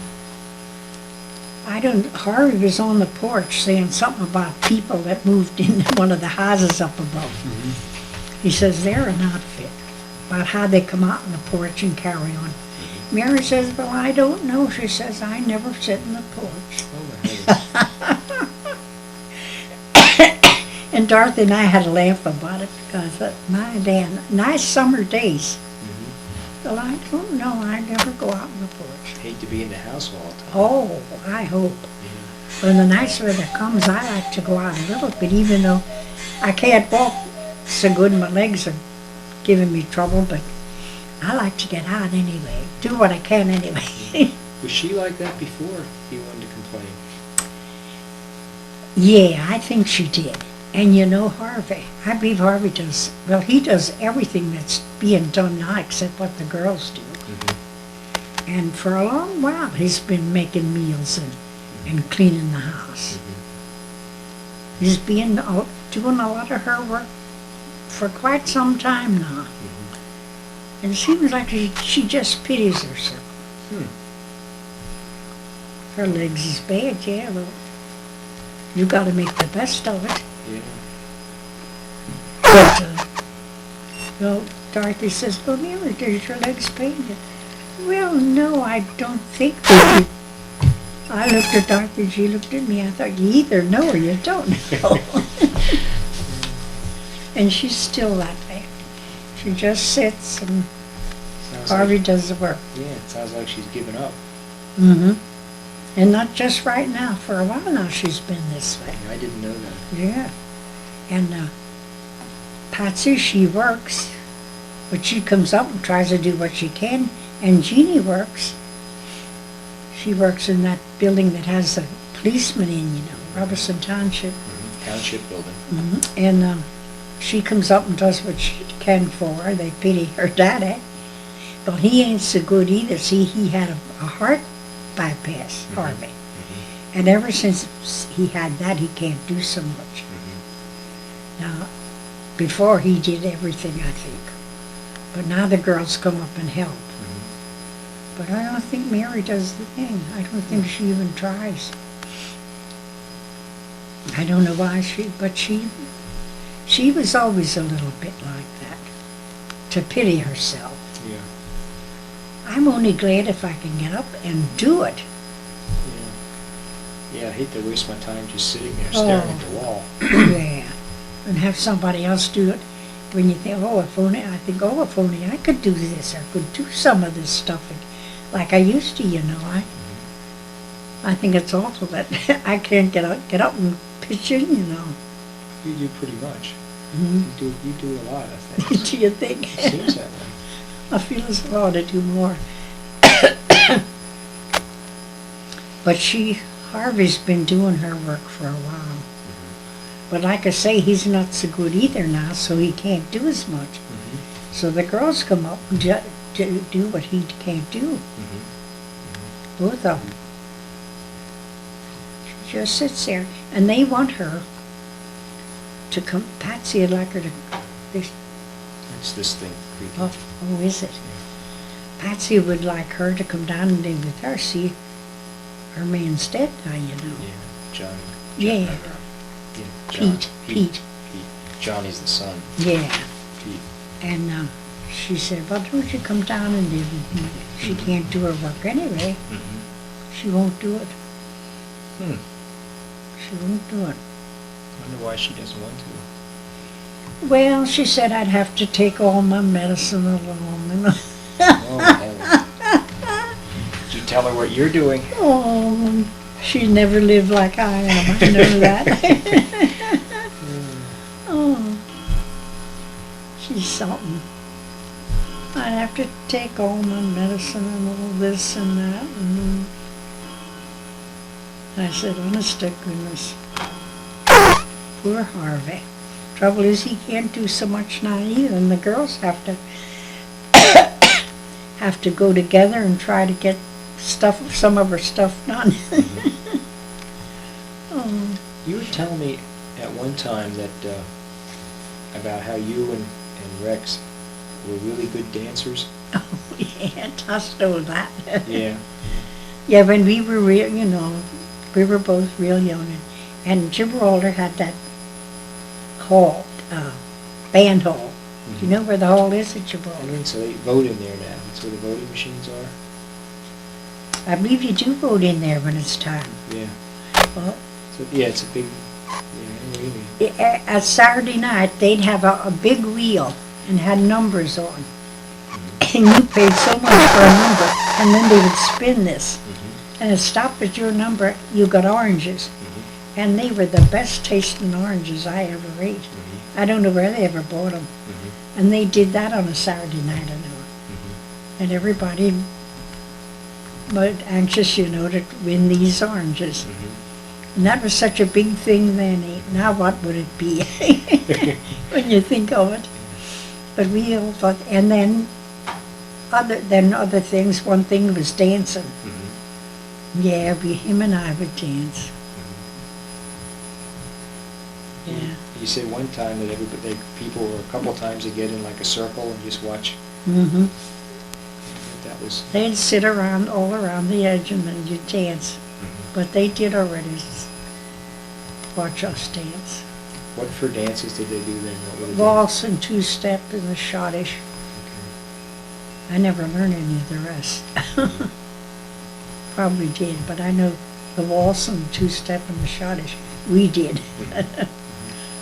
Harvey was on the porch saying something about people that moved in one of the houses up above. He says they're an outfit, about how they come out on the porch and carry on. Mary says, well, I don't know. She says, I never sit in the porch. Oh my heavens. And Dorothy and I had a laugh about it because nice summer days. Well, I don't know. I never go out on the porch. Hate to be in the house all the time. Oh, I hope. When the nice weather comes, I like to go out a little bit, even though I can't walk so good. My legs are giving me trouble, but I like to get out anyway. Do what I can anyway. Was she like that before he wanted to complain? Yeah, I think she did. And you know Harvey. I believe Harvey does. Well, he does everything that's being done now except what the girls do. And for a long while, he's been making meals and cleaning the house. is being out, doing a lot of her work for quite some time now. And it seems like she just pities herself. Her legs is bad, yeah, well, you gotta make the best of it. Yeah. But, well, Dorothy says, well, Mary, does your legs pain you? Well, no, I don't think that. I looked at Dorothy, she looked at me, I thought, you either know or you don't know. And she's still that way. She just sits and Sounds Harvey like, does the work. yeah, it sounds like she's given up. Mm-hmm. And not just right now, for a while now she's been this way. I didn't know that. Yeah. And Patsy, she works, but she comes up and tries to do what she can. And Jeannie works. She works in that building that has the policeman in, you know, Robertson Township. Township building. And she comes up and does what she can for her. They pity her daddy. But he ain't so good either. See, he had a heart bypass, Harvey. And ever since he had that, he can't do so much. Now, before he did everything, I think. But now the girls come up and help. But I don't think Mary does the thing. I don't think she even tries. I don't know why but she was always a little bit like that, to pity herself. Yeah. I'm only glad if I can get up and do it. Yeah. Yeah, I hate to waste my time just sitting there staring at the wall. Yeah. And have somebody else do it. When you think, if only I could do this, or could do some of this stuff like I used to, you know. I think it's awful that I can't get up and pitch in, you know. You do pretty much. Mm-hmm. You do a lot, I think. Do you think? It seems that way. I feel as though I ought to do more. But Harvey's been doing her work for a while. But like I say, he's not so good either now, so he can't do as much. So the girls come up and do what he can't do. Both of them. She just sits there, and they want her to come. Patsy would like her to. It's this thing. Creaking. Oh, is it? Patsy would like her to come down and live with her. See, her man's dead now, you know. Yeah, John. Yeah. John. Pete. Johnny's the son. Yeah. Pete. And she said, well, don't you come down and live with me? She can't do her work anyway. She won't do it. She won't do it. I wonder why she doesn't want to. Well, she said I'd have to take all my medicine alone. And Did you tell her what you're doing? oh, she never lived like I am. I know that. Oh, she's something. I'd have to take all my medicine and all this and that. And I said, honest to goodness, poor Harvey. Trouble is he can't do so much now either, and the girls have to go together and try to get some of her stuff done. Oh. You were telling me at one time that about how you and Rex were really good dancers. Oh, yeah, Tuss knows that. Yeah. Yeah, when we were real, you know, we were both real young, and Gibraltar had that hall, band hall. Do you know where the hall is at I Gibraltar? mean, so they vote in there now. That's where the voting machines are. I believe you do vote in there when it's time. Yeah. Well, So, yeah, it's a big. Yeah, I know what you mean. At Saturday night, they'd have a big wheel and had numbers on. And you paid so much for a number, and then they would spin this. And it stopped at your number, you got oranges. And they were the best tasting oranges I ever ate. I don't know where they ever bought them. And they did that on a Saturday night, I know. And everybody was anxious, you know, to win these oranges. And that was such a big thing then. Now what would it be when you think of it? But we all thought, and then other things, one thing was dancing. Yeah, him and I would dance. You said one time that people were a couple times to get in like a circle and just watch. Mm-hmm. That was. They'd sit around, all around the edge, and then you'd dance. But they did already watch us dance. What for dances did they do then? What were they Waltz and two-step and the schottish. doing? I never learned any of the rest. Probably did, but I know the waltz and the two-step and the schottish, we did.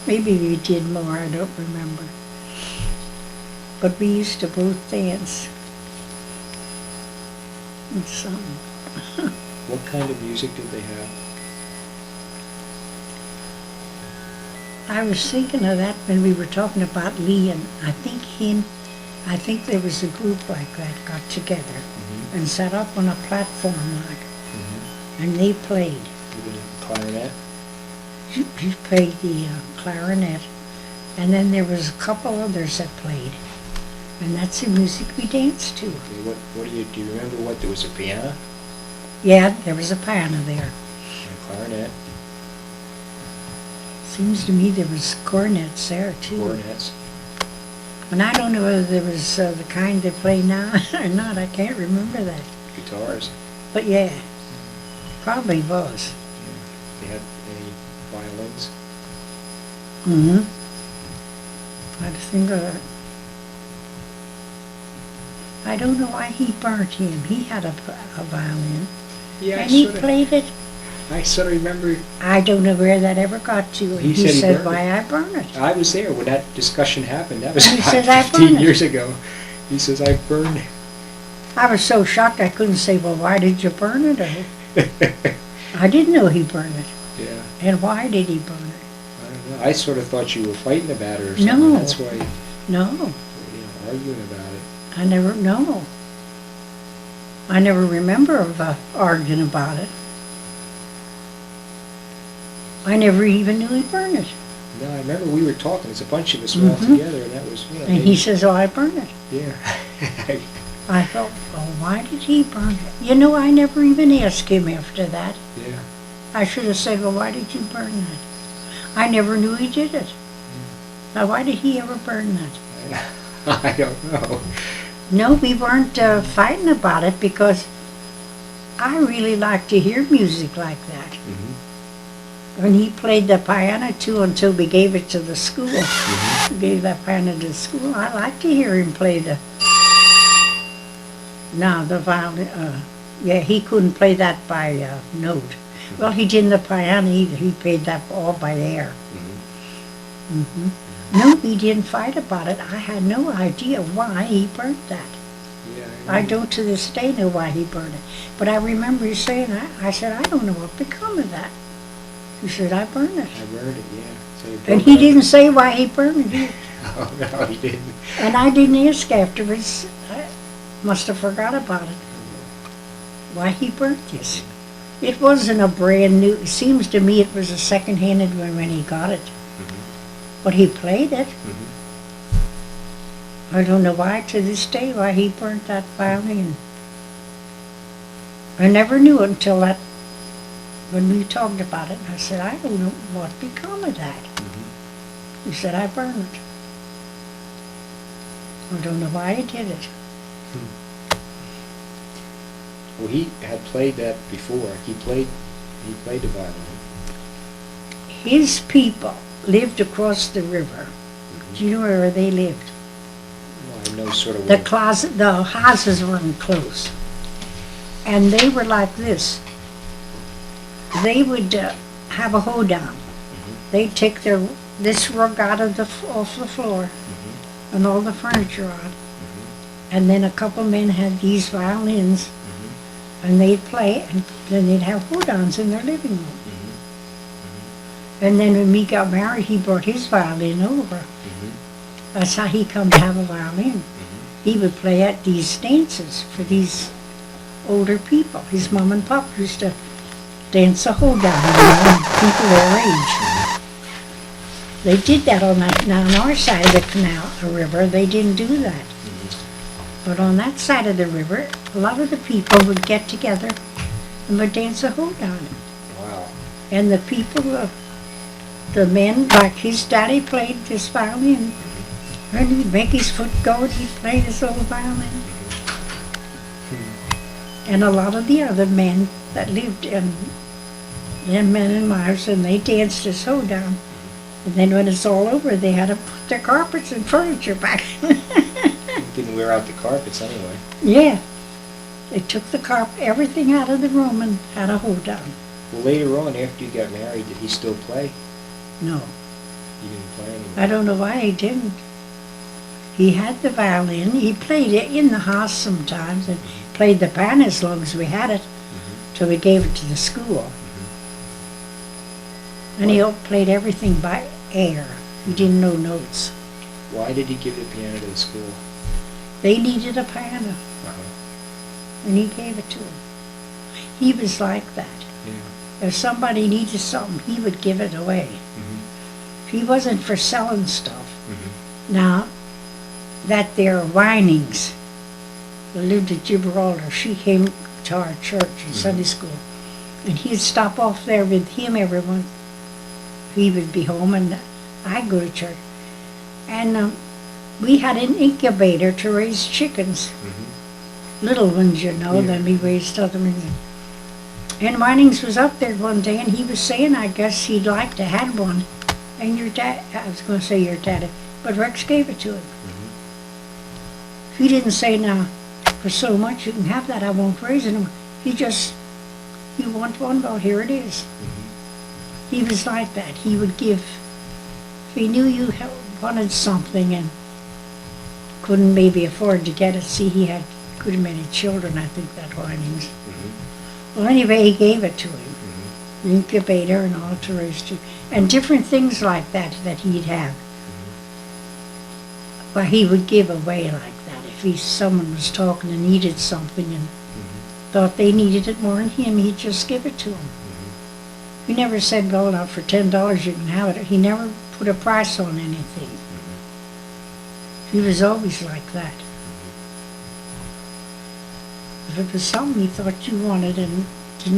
Maybe we did more, I don't remember. But we used to both dance. It's something. What kind of music did they have? I was thinking of that when we were talking about Lee, and I think there was a group like that got together and sat up on a platform like, and they played. You did a clarinet? He played the clarinet, and then there was a couple others that played, and that's the music we danced to. Okay, do you remember what, there was a piano? Yeah, there was a piano there. And a clarinet? Seems to me there was cornets there too. Cornets? And I don't know whether there was the kind they play now or not. I can't remember that. Guitars? But yeah, probably was. Yeah. They had any violins? I had to think of that. I don't know why he burnt him. He had a violin. Yeah, And he played it. I sort of remember. I don't know where that ever got to. And He he said he said, burned why I burn it. I was there when that discussion happened. That was And he about says, "I 15 burned it." years ago. He says, I burned I was so shocked I couldn't say, well, why did you burn it? Or, it. I didn't know he burned it. Yeah, And why did he burn it? I don't know. I sort of thought you were fighting about it or something. No. That's why No, arguing about it. I never, no. I never remember of arguing about it. I never even knew he burned it. No, I remember we were talking. It's a bunch of us were all together, and that was, And he says, oh, I burned it. Yeah. I thought, oh, why did he burn it? You know, I never even asked him after that. Yeah. I should have said, well, why did you burn that? I never knew he did it. Now, why did he ever burn that? I don't know. No, we weren't fighting about it because I really like to hear music like that. When he played the piano too until we gave it to the school. We gave that piano to the school. I like to hear him play the violin. Yeah, he couldn't play that by note. Well, he didn't the piano either. He played that all by ear. No, we didn't fight about it. I had no idea why he burnt that. Yeah, I don't to this day know why he burned it. But I remember you saying, I said, I don't know what become of that. He said, I burned it. I burned it, yeah. So And broke he it. didn't say why he burned it either. Oh, no, he didn't. And I didn't ask afterwards. I must have forgot about it. Why he burnt this. It wasn't a brand new, it seems to me it was a second-handed one when he got it. But he played it. I don't know why to this day why he burnt that violin. I never knew it until that, when we talked about it. And I said, I don't know what become of that. He said, I burned it. I don't know why he did it. Well, he had played that before. He played the violin. His people lived across the river. Do you know where they lived? Well, I know sort of The where. the houses weren't close. And they were like this. They would have a hoedown. They'd take this rug out of off the floor and all the furniture on. And then a couple men had these violins and they'd play, and then they'd have hoedowns in their living room. And then when we got married, he brought his violin over. That's how he come to have a violin. He would play at these dances for these older people. His mom and pop used to dance a hoedown, people their age. They did that on our side of the canal, the river. They didn't do that. But on that side of the river, a lot of the people would get together and would dance a hoedown. Wow. And the people the men, like his daddy played this violin, and he'd make his foot go and he'd play this old violin. And a lot of the other men that lived in them men and wives, and they danced this hoedown. And then when it's all over, they had to put their carpets and furniture back. Didn't wear out the carpets anyway. Yeah. They took the everything out of the room and had a hoedown. Well, later on, after you got married, did he still play? No. He didn't play anymore. I don't know why he didn't. He had the violin. He played it in the house sometimes and played the band as long as we had it, till we gave it to the school. And he played everything by ear. He didn't know notes. Why did he give the piano to the school? They needed a piano, and he gave it to them. He was like that. Yeah. If somebody needed something, he would give it away. He wasn't for selling stuff. Now, that there Winings, who lived at Gibraltar, she came to our church in Sunday school, and he'd stop off there with him every once. He would be home, and I'd go to church. And we had an incubator to raise chickens, little ones, you know. Then we raised other ones. And Winings was up there one day, and he was saying, I guess he'd like to have one. And your dad, I was going to say your daddy, but Rex gave it to him. He didn't say, now, for so much you can have that, I won't raise it anymore. He just, you want one, well, here it is. He was like that. He would give, if he knew you wanted something and couldn't maybe afford to get it. See, he had good many children, I think, that Winings. Well, anyway, he gave it to him. The incubator and all to raise chickens. And different things like that he'd have. Well, he would give away like that. If someone was talking and needed something and thought they needed it more than him, he'd just give it to them. He never said, well, now for $10 you can have it. He never put a price on anything. He was always like that. If it was something he thought you wanted and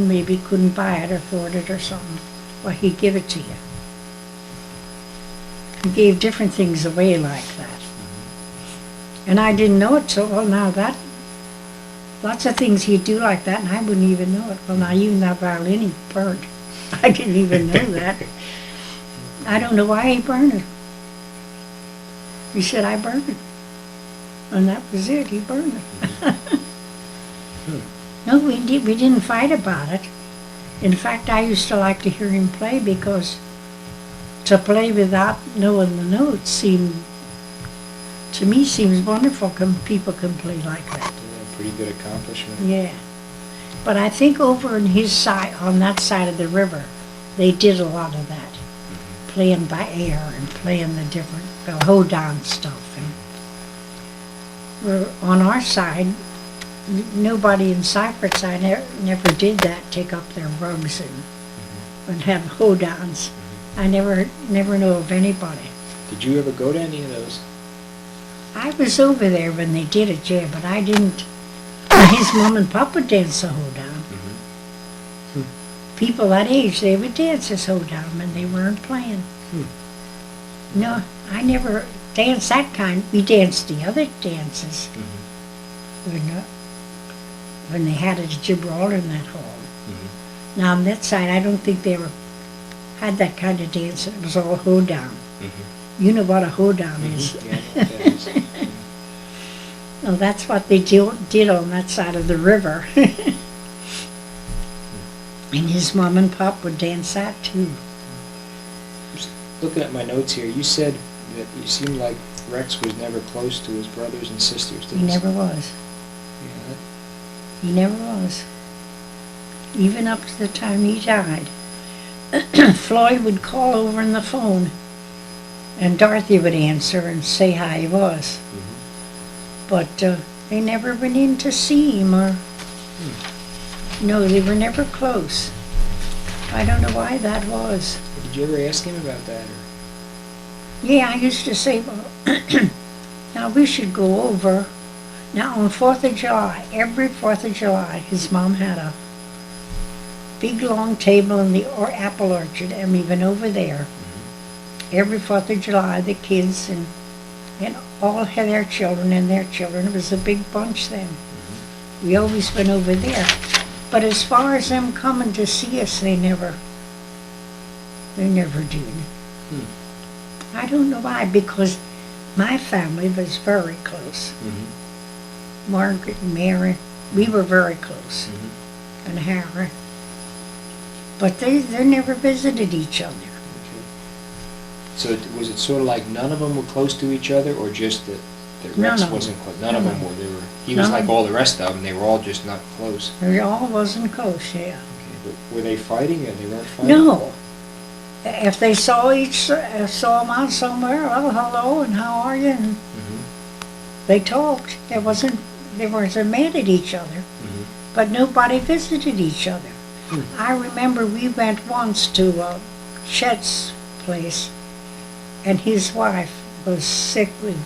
maybe couldn't buy it or afford it or something, well, he'd give it to you. He gave different things away like that. And I didn't know it till, well, now that, lots of things he'd do like that, and I wouldn't even know it. Well, now even that violin he burnt. I didn't even know that. I don't know why he burned it. He said, I burned it. And that was it, he burned it. No, we didn't fight about it. In fact, I used to like to hear him play, because to play without knowing the notes seems wonderful. People can play like that. Yeah, pretty good accomplishment. Yeah. But I think over on his side, on that side of the river, they did a lot of that. Playing by ear and playing the different hoedown stuff. And we're on our side, nobody in Cyprus, I never did that, take up their rugs and have hoedowns. I never know of anybody. Did you ever go to any of those? I was over there when they did it, yeah, but I didn't. His mom and pop would dance a hoedown. People that age, they would dance this hoedown when they weren't playing. No, I never danced that kind. We danced the other dances. When they had it at Gibraltar in that hall. Now on that side, I don't think they ever had that kind of dance. It was all hoedown. You know what a hoedown is. Yeah, I know what that is. Well, that's what they did on that side of the river. And his mom and pop would dance that too. Just looking at my notes here, you said that you seemed like Rex was never close to his brothers and sisters. He never was. Yeah, He never was. Even up to the time he died. Floyd would call over on the phone, and Dorothy would answer and say how he was. But they never went in to see him, or no, they were never close. I don't know why that was. Did you ever ask him about that? Or? Yeah, I used to say, well, now we should go over. Now on 4th of July, every 4th of July, his mom had a big long table in the apple orchard, and we went over there. every 4th of July, the kids and all had their children and their children. It was a big bunch then. We always went over there. But as far as them coming to see us, they never did. I don't know why, because my family was very close. Margaret and Mary, we were very close. And Harry. But they never visited each other. Okay. So was it sort of like none of them were close to each other, or just that Rex wasn't close? None of them were. He was like all the rest of them. They were all just not close. They all wasn't close, yeah. Okay. But were they fighting, or they weren't fighting? No. If they saw them out somewhere, well, hello, and how are you? And they talked. They wasn't mad at each other, but nobody visited each other. I remember we went once to Chet's place, and his wife was sick with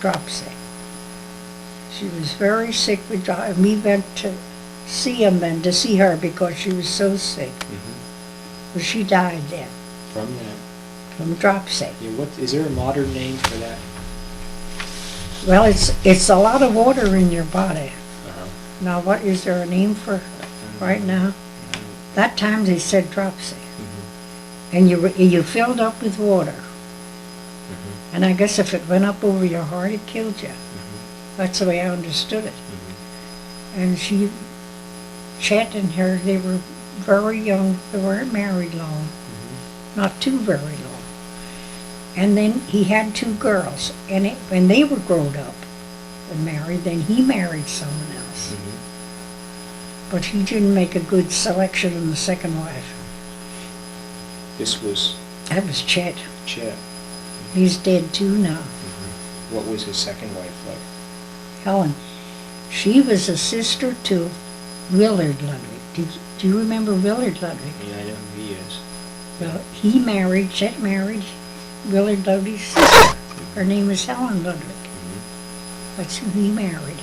dropsy. She was very sick with dropsy, and we went to see her because she was so sick. Well, she died then. From that? From dropsy. Yeah, is there a modern name for that? Well, it's a lot of water in your body. Now, what is there a name for right now? That time they said dropsy. And you filled up with water. And I guess if it went up over your heart, it killed you. That's the way I understood it. And Chet and her, they were very young. They weren't married long. Not too very long. And then he had 2 girls. And when they were grown up and married, then he married someone else. But he didn't make a good selection in the second wife. That was Chet. Chet. He's dead too now. What was his second wife like? Helen. She was a sister to Willard Ludwig. Do you remember Willard Ludwig? Yeah, I know who he is. Well, Chet married Willard Ludwig's sister. Her name is Helen Ludwig. That's who he married.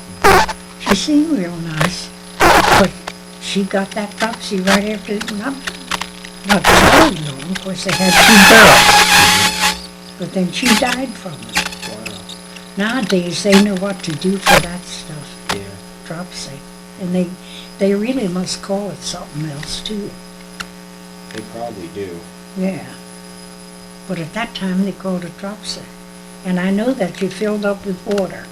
She seemed real nice. But she got that dropsy right after, not very long. Of course, they had 2 girls. But then she died from it. Wow. Nowadays, they know what to do for that stuff. Yeah. Dropsy. And they really must call it something else, too. They probably do. Yeah. But at that time, they called it dropsy. And I know that you filled up with water.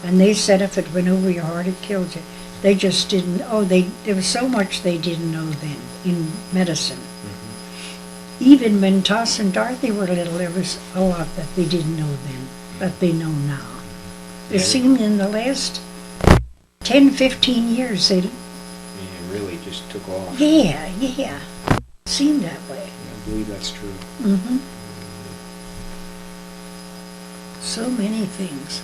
And they said if it went over your heart, it killed you. They just didn't, there was so much they didn't know then in medicine. Even when Toss and Dorothy were little, there was a lot that they didn't know then, that they know now. It seemed in the last 10, 15 years, It really just took off. yeah. It seemed that way. I believe that's true. So many things.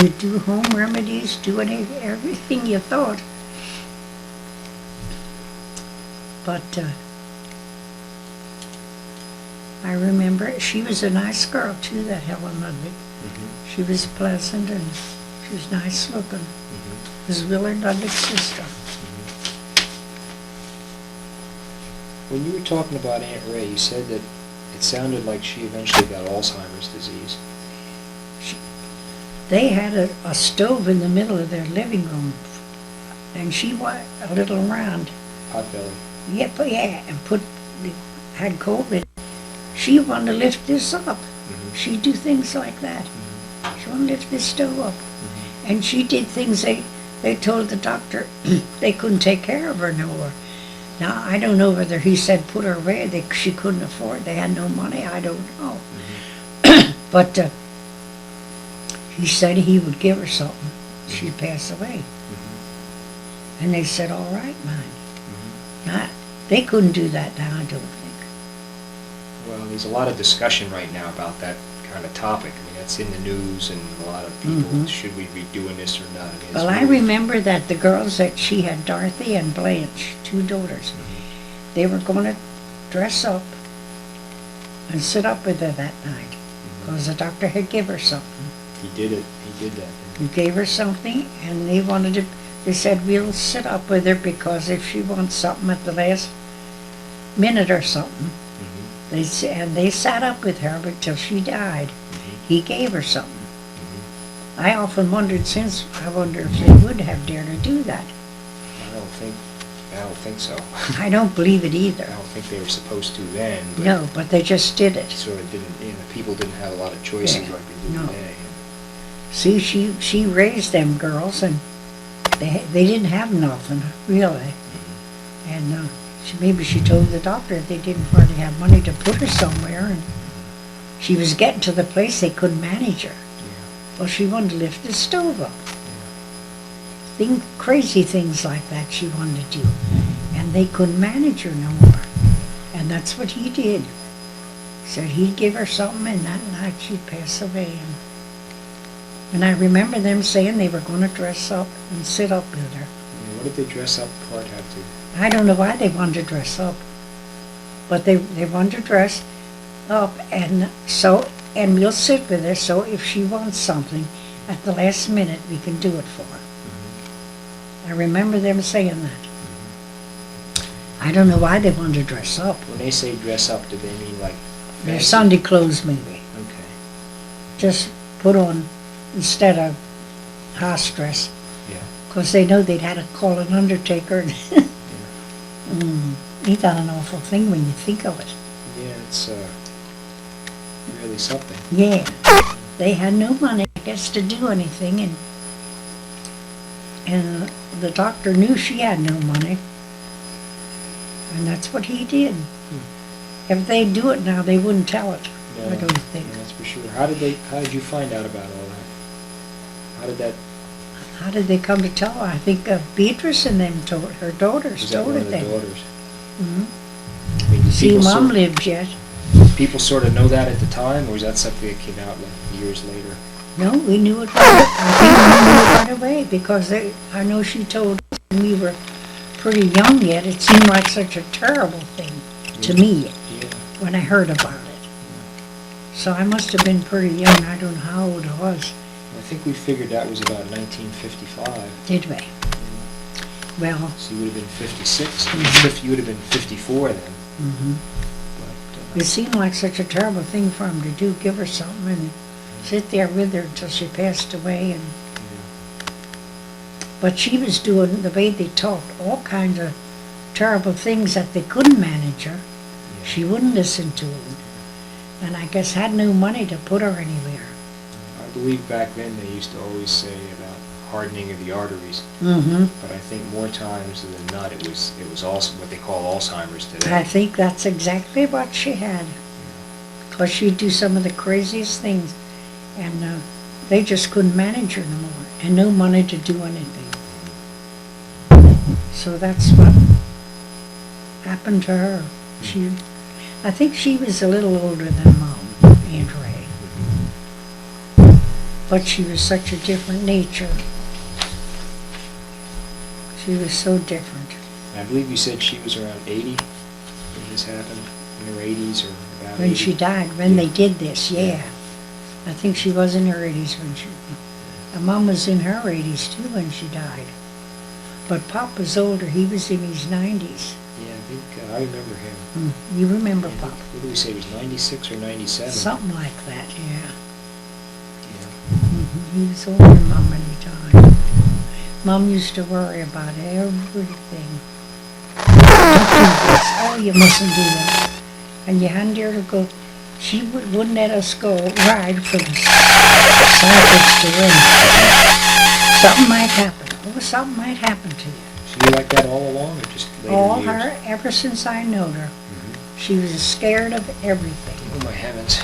You do home remedies, do everything you thought. But I remember she was a nice girl too, that Helen Ludwig. She was pleasant and she was nice looking. It was Willard Ludwig's sister. When you were talking about Aunt Ray, you said that it sounded like she eventually got Alzheimer's disease. They had a stove in the middle of their living room, and she was a little round. Potbelly. Yeah, and had COVID. She wanted to lift this up. She'd do things like that. She wanted to lift this stove up. And she did things they told the doctor they couldn't take care of her no more. Now, I don't know whether he said put her away, she couldn't afford, they had no money, I don't know. But he said he would give her something. She'd pass away. And they said, all right, mine. They couldn't do that now, I don't think. Well, there's a lot of discussion right now about that kind of topic. I mean, that's in the news, and a lot of people, should we be doing this or not? I mean, Well, I remember that the girls that she had, Dorothy and Blanche, 2 daughters, they were going to dress up and sit up with her that night because the doctor had given her something. He did it. He did that. He gave her something, and they said, we'll sit up with her because if she wants something at the last minute or something, And they sat up with her until she died. He gave her something. I often wondered since, I wonder if they would have dared to do that. I don't think so. I don't believe it either. I don't think they were supposed to then. But No, but they just did it. sort of didn't, people didn't have a lot of choices Yeah, like they do no. today. See, she raised them girls, and they didn't have nothing, really. And maybe she told the doctor they didn't hardly have money to put her somewhere, and she was getting to the place they couldn't manage her. Well, she wanted to lift the stove up. Crazy things like that she wanted to do. And they couldn't manage her no more. And that's what he did. Said he'd give her something, and that night she'd pass away. And I remember them saying they were going to dress up and sit up with her. What did they dress up Clark had to? I don't know why they wanted to dress up. But they wanted to dress up, and we'll sit with her, so if she wants something, at the last minute we can do it for her. I remember them saying that. I don't know why they wanted to dress up. When they say dress up, do they mean like Their fancy? Sunday clothes, maybe. Okay. Just put on, instead of house dress, Yeah. because they know they'd had to call an undertaker. Yeah. Ain't that an awful thing when you think of it? Yeah, it's really something. Yeah. They had no money, I guess, to do anything, and the doctor knew she had no money, and that's what he did. If they'd do it now, they wouldn't tell it, No, I don't think. no, that's for sure. How did you find out about all that? How did they come to tell her? I think Beatrice and them told, her daughters Was that told one it of the them. daughters? Mhm. I mean, did See, people Mom sort, lived yet. people sort of know that at the time, or was that something that came out like years later? No, we knew it right, I think we knew it right away, because I know she told us when we were pretty young yet. It seemed like such a terrible thing to me Yeah. when I heard about it. So I must have been pretty young. I don't know how old I was. I think we figured that was about 1955. Did we? Well, So you would have been 56. Mhm. You would have been 54 then. mhm. But, It seemed like such a terrible thing for him to do, give her something and sit there with her until she passed away. But she was doing, the way they talked, all kinds of terrible things that they couldn't manage her. yeah. She wouldn't listen to them. And I guess had no money to put her anywhere. I believe back then they used to always say about hardening of the arteries, Mm-hmm. but I think more times than not it was also what they call Alzheimer's today. I think that's exactly what she had. Because she'd do some of the craziest things. And they just couldn't manage her no more. And no money to do anything. So that's what happened to her. I think she was a little older than Mom, Aunt Ray. But she was such a different nature. She was so different. I believe you said she was around 80 when this happened, in her 80s or about 80. When she died, when they Yeah. did this, yeah. I think she was in her 80s when she... And Mom was in her 80s too when she died. But Pop was older. He was in his 90s. Yeah, I think I remember him. You remember Yeah, Pop? what did we say? He was 96 or 97? Something like that, yeah. Yeah. He was older than Mom when he died. Mom used to worry about everything. Don't do this. Oh, you mustn't do that. And you hadn't dared to go. She wouldn't let us go ride for the cyclists to win. Something might happen. Oh, something might happen to you. She was like that all along, or just later All years? her, ever since I knowed her, Mhm. she was scared of everything. Oh my heavens.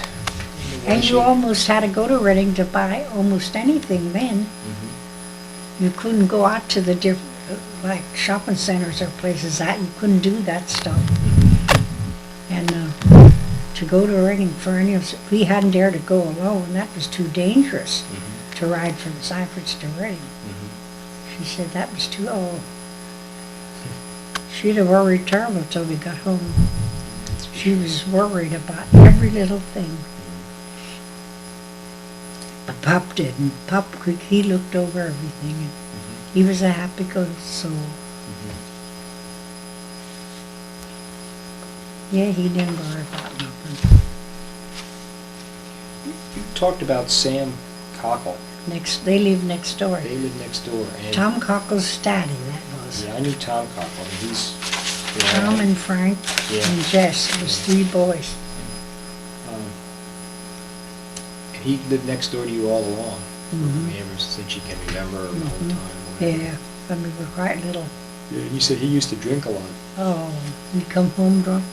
And you almost had to go to Reading to buy almost anything then. Mhm. You couldn't go out to the different, like shopping centers or places that, you couldn't do that stuff. And to go to Reading for any of us, we hadn't dared to go alone, that was too dangerous Mhm. to ride from Cypress to Reading. Mhm. She said that was too old. She'd have worried terrible till we got home. She was worried about every little thing. But Pop didn't. Pop, he looked over everything. And he was a happy-go soul. Mhm. Yeah, he didn't worry about nothing. talked about Sam Cockle. They live next door. They live next door. And Tom Cockle's daddy, that was. yeah, I knew Tom Cockle. And he's Tom and Frank Yeah. and Jess. It was 3 boys. And he lived next door to you all along. Mhm. Ever since you can remember, the whole time. whatever. Yeah, when we were quite little. Yeah, and you said he used to drink a lot. Oh, he'd come home drunk.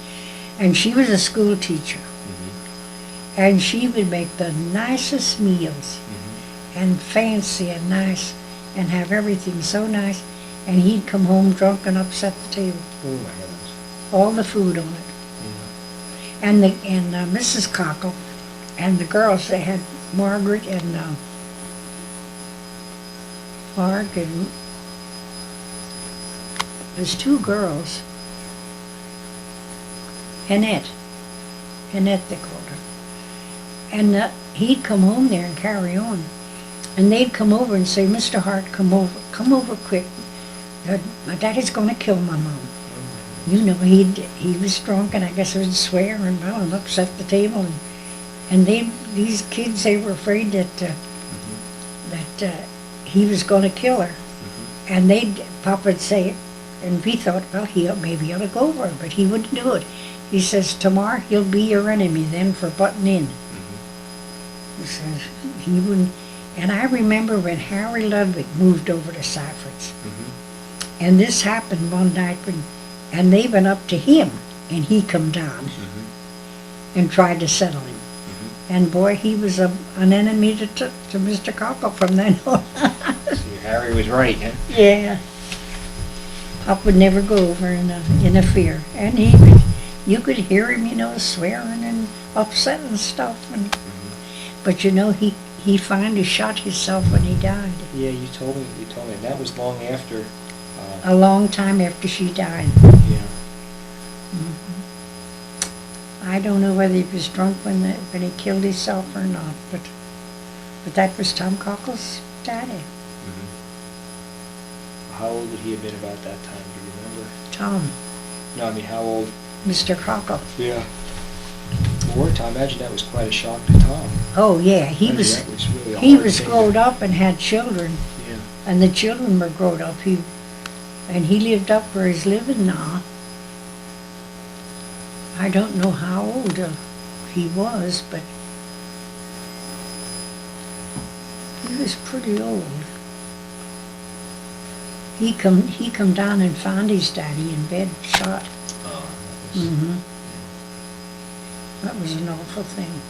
And she was a school teacher. Mm-hmm. And she would make the nicest meals. Mm-hmm. And fancy and nice. And have everything so nice. And he'd come home drunk and upset the table. Oh my goodness. All the food on it. Yeah. And Mrs. Cockle and the girls, they had Margaret and Mark and there's 2 girls. Annette they called her. And he'd come home there and carry on. And they'd come over and say, Mr. Hart, come over quick. My daddy's going to kill my mom. You know, he was drunk and I guess would swear and well and upset the table. And these kids, they were afraid that he was going to kill her. And Papa would say, and we thought, well, maybe he ought to go over her, but he wouldn't do it. He says, tomorrow he'll be your enemy then for butting in. He says he wouldn't. And I remember when Harry Ludwig moved over to Cyprus. And this happened one night and they went up to him and he come down and tried to settle him. And boy, he was an enemy to Mr. Cockle from then on. See, Harry was right, huh? Yeah. Pop would never go over and interfere. And you could hear him, you know, swearing and upset and stuff. But you know, he finally shot himself when he died. Yeah, you told me. And that was long after. A long time after she died. Yeah. I don't know whether he was drunk when he killed himself or not, but that was Tom Cockle's daddy. How old would he have been about that time? Do you remember? Tom, No, I mean, how old? Mr. Cockle. Yeah. Wartime, I imagine that was quite a shock to Tom. Oh yeah, That was really a he hard was thing grown up and had children, Yeah. and the children were grown up. He lived up where he's living now. I don't know how old he was, but he was pretty old. He come down and found his daddy in bed, shot. Oh, That was an awful thing.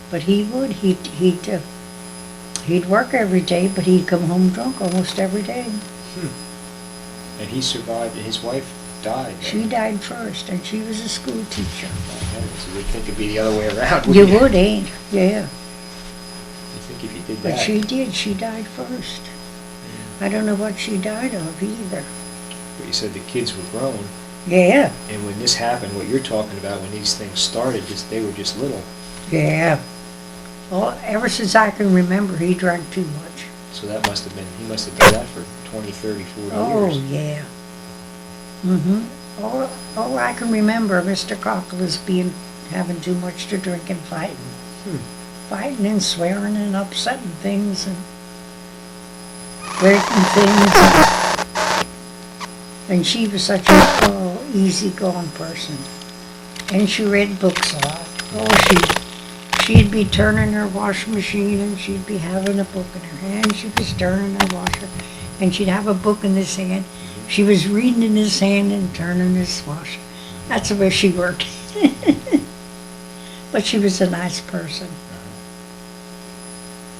But he'd work every day, but he'd come home drunk almost every day. And he survived. His wife died. She died first, and she was a school teacher. So you'd think it'd be the other way around. You wouldn't would, ain't? Yeah. You think if you did But that. she did. She died first. I don't know what she died of either. But you said the kids were grown. Yeah. And when this happened, what you're talking about, when these things started, they were just little. Yeah. Well, ever since I can remember, he drank too much. So he must have done that for 20, 30, 40 Oh, years. yeah. All I can remember, Mr. Cockle, is having too much to drink and fighting. Fighting and swearing and upsetting things and breaking things. And she was such a easygoing person. And she read books a lot. She'd be turning her washing machine and she'd be having a book in her hand. She was turning her washer and she'd have a book in this hand. She was reading in his hand and turning his washer. That's the way she worked. But she was a nice person.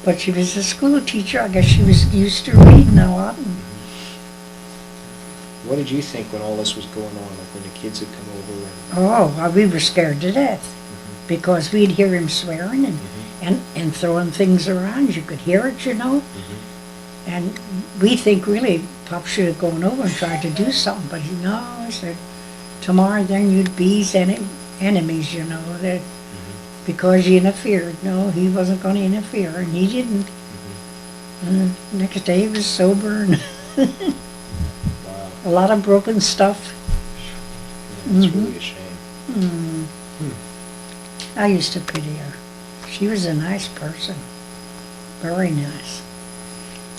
But she was a school teacher. I guess she was used to reading a lot. What did you think when all this was going on, like when the kids had come over? Well, we were scared to death because we'd hear him swearing and throwing things around. You could hear it, you know. And we think really Pop should have gone over and tried to do something, but he said, tomorrow then you'd be his enemies, you know, that because you interfered. No, he wasn't going to interfere, and he didn't. And the next day he was sober and Wow. a lot of broken stuff. Yeah, it's really a shame. I used to pity her. She was a nice person. Very nice.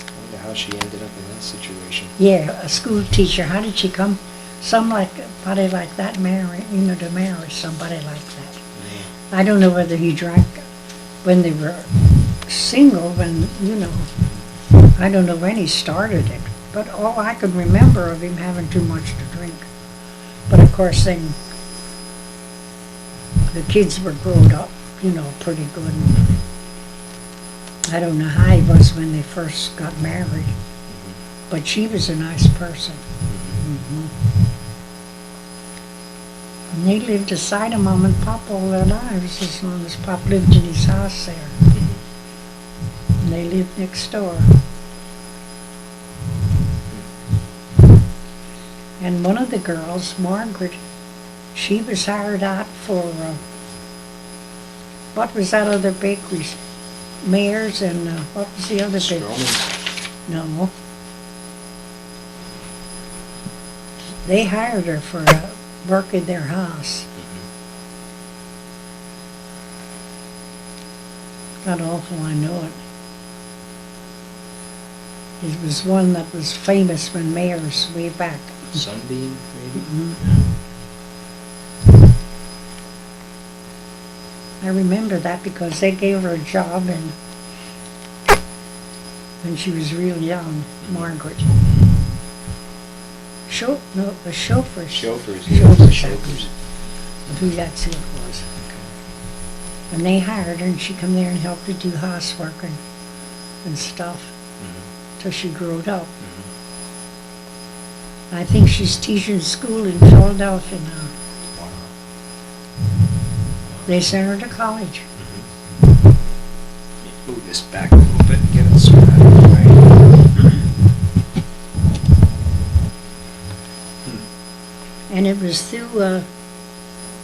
I wonder how she ended up in that situation. Yeah, a school teacher. How did she come? Somebody like that marry, to marry somebody like that. Yeah. I don't know whether he drank when they were single, I don't know when he started it. But all I could remember of him having too much to drink. But of course then the kids were grown up, pretty good. I don't know how he was when they first got married, but she was a nice person. And they lived beside of Mom and Pop all their lives, as long as Pop lived in his house there. And they lived next door. And one of the girls, Margaret, she was hired out for, what was that other bakery? Mayors and, what was the other bakery? Strowman's. No. They hired her for work in their house. God awful, I know it. It was one that was famous when mayors way back. Sunbeam, maybe? I remember that because they gave her a job when she was real young, Margaret. The chauffeurs. Chauffeurs. Chauffeurs. Who that's who it was. Okay. And they hired her and she come there and helped her do housework and stuff till she grew up. I think she's teaching school in Philadelphia now. Wow. They sent her to college. Move this back a little bit and get it sort of out of the way. And it was through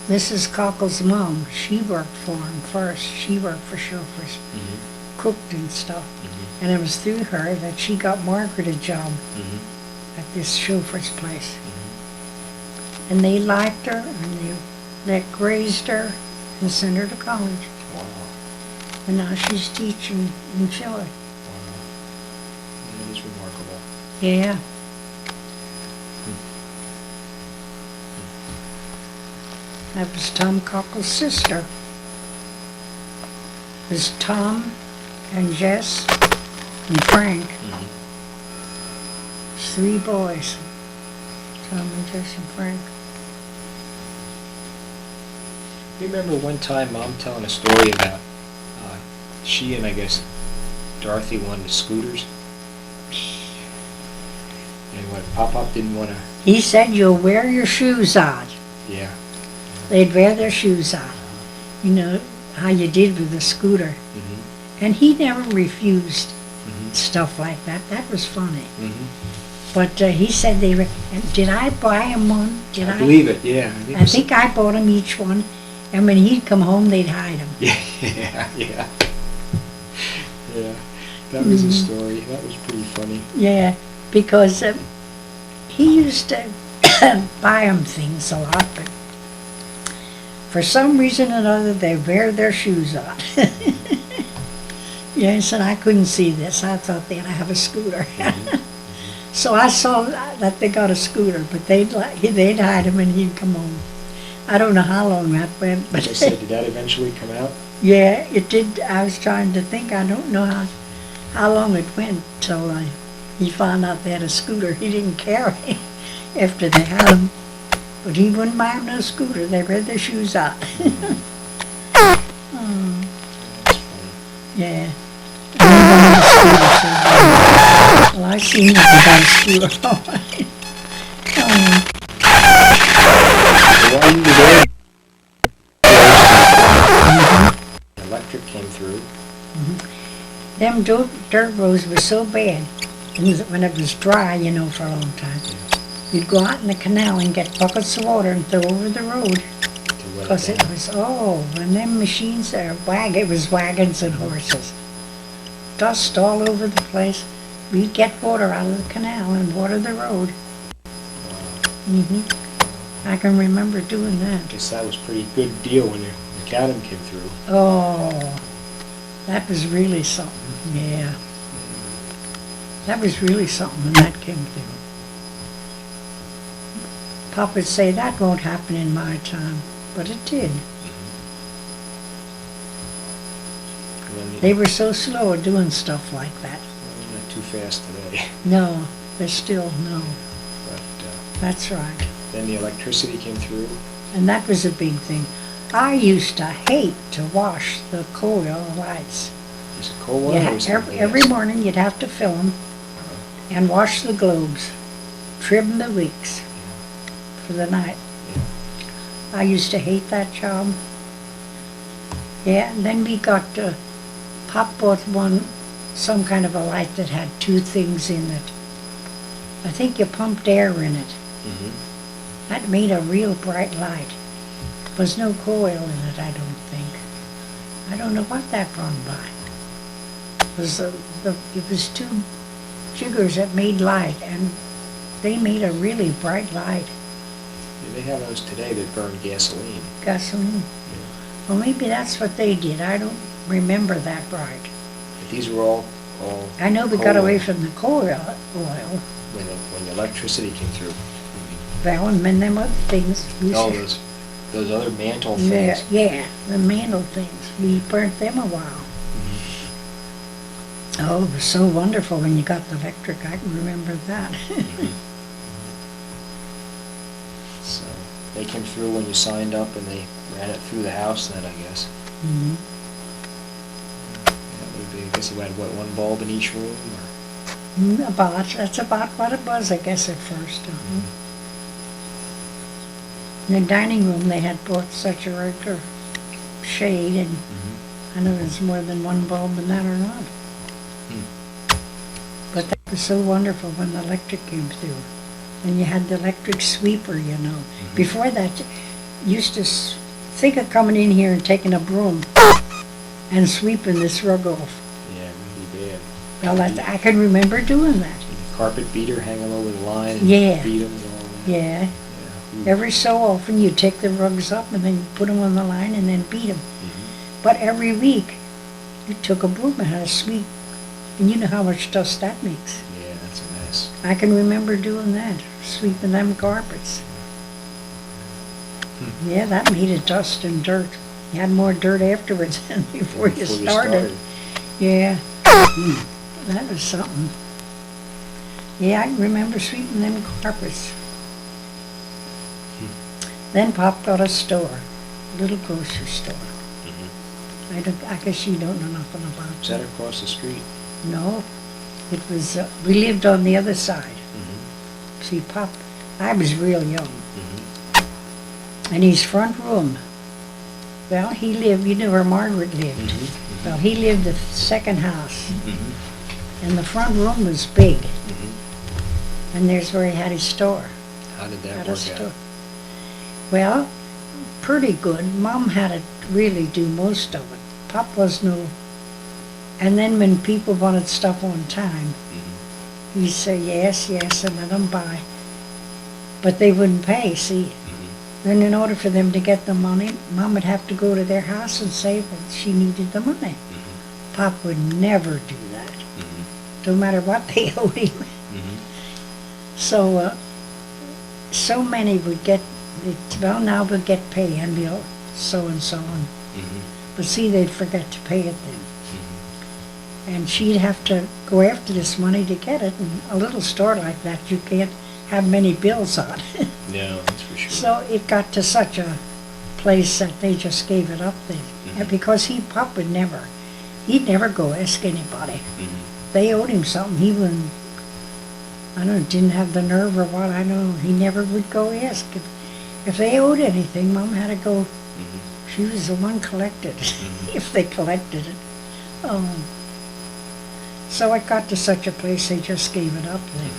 Mrs. Cockle's mom. She worked for him first. She worked for chauffeurs, cooked and stuff. And it was through her that she got Margaret a job at this chauffeur's place. And they liked her, and they raised her and sent her to college. Wow. And now she's teaching in Philly. Wow. That is remarkable. Yeah. That was Tom Cockle's sister. It was Tom and Jess and Frank. It's 3 boys. Tom and Jess and Frank. You remember one time Mom telling a story about she and I guess Dorothy wanted scooters? And what Pop didn't want to. He said, "You'll wear your shoes out." Yeah. They'd wear their shoes out. You know how you did with the scooter. And he never refused stuff like that. That was funny. But he said they were, and did I buy him one? Did I? Believe it, yeah. I think I bought him each one, and when he'd come home, they'd hide him. Yeah. That was a story. That was pretty funny. Yeah, because he used to buy them things a lot, but for some reason or another, they wear their shoes out. Yes, and I couldn't see this. I thought they'd have a scooter. So I saw that they got a scooter, but they'd hide him and he'd come home. I don't know how long that went, but I said, did that eventually come out? yeah, it did. I was trying to think. I don't know how long it went till he found out they had a scooter. He didn't care after they had him, but he wouldn't buy him no scooter. They wear their shoes out. That's funny. Yeah. Well, I seen that they got a scooter. While you were there, electric came through. Them dirt roads were so bad, when it was dry, for a long time. You'd go out in the canal and get buckets of water and throw over the road. Because it was, when them machines it was wagons and horses. Dust all over the place. We'd get water out of the canal and water the road. I can remember doing I that. guess that was a pretty good deal when your macadam came through. Oh, That was really something, yeah. That was really something when that came through. Pop would say, that won't happen in my time, but it did. They were so slow at doing stuff like that. Not too fast today. No, they're still, no. But That's right. then the electricity came through. And that was a big thing. I used to hate to wash the coal lights. Was it coal oil Yeah, or was it every gas? morning you'd have to fill them and wash the globes, trim the wicks for the night. I used to hate that job. Yeah, and then we got Pop bought some kind of a light that had two things in it. I think you pumped air in it. Mm-hmm. That made a real bright light. There was no coal in it, I don't think. I don't know what that run by. It was two jiggers that made light, and they made a really bright light. Yeah, they have those today that burn gasoline. Gasoline. Yeah. Well, maybe that's what they did. I don't remember that right. But these were all I know we coal got away oil from the coal oil. when the electricity came through. Well, and then them other things. All those other mantle Yeah, things. yeah, the mantle things. We burnt them a while. Oh, it was so wonderful when you got the electric. I can remember that. So they came through when you signed up and they ran it through the house then, I guess. Mhm. That would be, I guess you had, what, one bulb in each room? Or? That's about what it was, I guess, at first. In the dining room, they had bought such a regular shade, and I know there's more than one bulb in that or not. But that was so wonderful when the electric came through. And you had the electric sweeper, you know. Before that, you used to think of coming in here and taking a broom and sweeping this rug off. Yeah, really bad. Well, I can remember doing that. Carpet beater, hang them over the line and Yeah. beat them and all that. Yeah. Yeah. Every so often, you take the rugs up and then you put them on the line and then beat them. But every week, you took a broom and had a sweep. And you know how much dust that makes. Yeah, that's a mess. I can remember doing that, sweeping them carpets. Yeah, that made it dust and dirt. You had more dirt afterwards than before you started. Yeah. That was something. Yeah, I remember sweeping them carpets. Then Pop got a store, a little grocery store. I guess you don't know nothing about Is that across the street? No, it was, we lived on the other side. See, Pop, I was real young. And his front room, well, he lived, you know where Margaret lived. Well, he lived the second house. And the front room was big. And there's where he had his store. How did that Had a work store. out? Well, pretty good. Mom had to really do most of it. Pop was no. And then when people wanted stuff on time, he'd say yes, yes, and let them buy. But they wouldn't pay, see. Then in order for them to get the money, Mom would have to go to their house and say that she needed the money. Pop would never do that, no matter what they owed him. So, so many would get, well, now we'll get pay and we'll so and so on. But see, they'd forget to pay it then. And she'd have to go after this money to get it. And a little store like that, you can't have many bills on. No, that's for sure. So it got to such a place that they just gave it up then. And because Pop would never, he'd never go ask anybody. They owed him something, he wouldn't, I don't know, didn't have the nerve or what, I don't know. He never would go ask. If they owed anything, Mom had to go, she was the one collected, if they collected it. So it got to such a place they just gave it up then.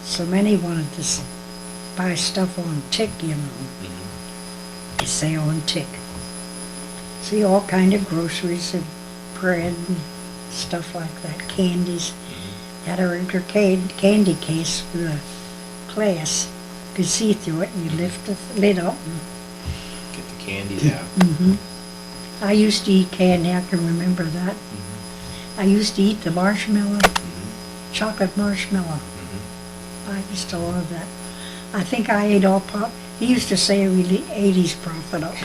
So many wanted to buy stuff on tick, you know. They say on tick. See, all kind of groceries and bread and stuff like that, candies. Had a regular candy case with a glass. You could see through it and you lift the lid up and Get the candies out. I used to eat candy, I can remember that. I used to eat the marshmallow, chocolate marshmallow. I used to love that. I think I ate all pop. He used to say we ate his profit up.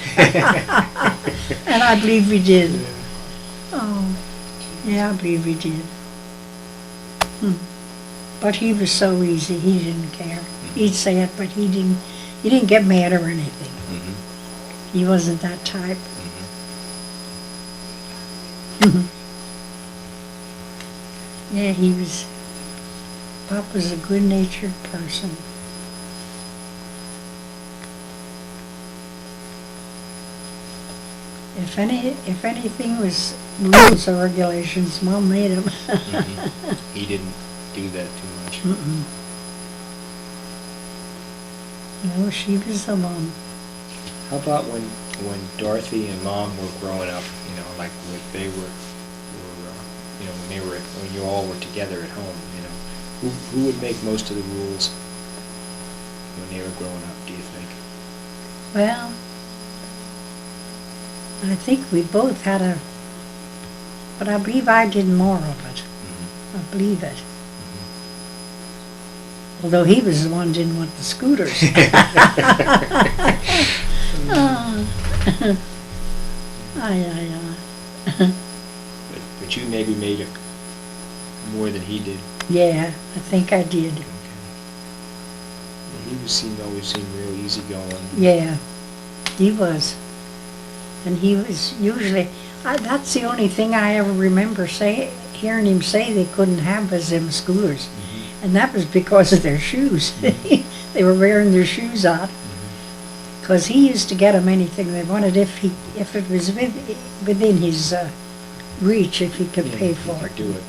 And I believe we did. Oh, yeah, I believe we did. But he was so easy, he didn't care. He'd say it, but he didn't get mad or anything. He wasn't that type. Yeah, Pop was a good-natured person. If anything was rules or regulations, Mom made them. He didn't do that too much. No, she was the mom. How about when Dorothy and Mom were growing up, like when they were when you all were together at home, who would make most of the rules when they were growing up, do you think? Well, I think we both had but I believe I did more of it. I believe it. Although he was the one who didn't want the scooters. But you maybe made it more than he did. Yeah, I think I did. Okay. He always seemed real easygoing. Yeah, he was. And he was usually, that's the only thing I ever remember hearing him say they couldn't have was them scooters. And that was because of their shoes. They were wearing their shoes out. Because he used to get them anything they wanted if it was within his reach, if he could pay for it. Do it.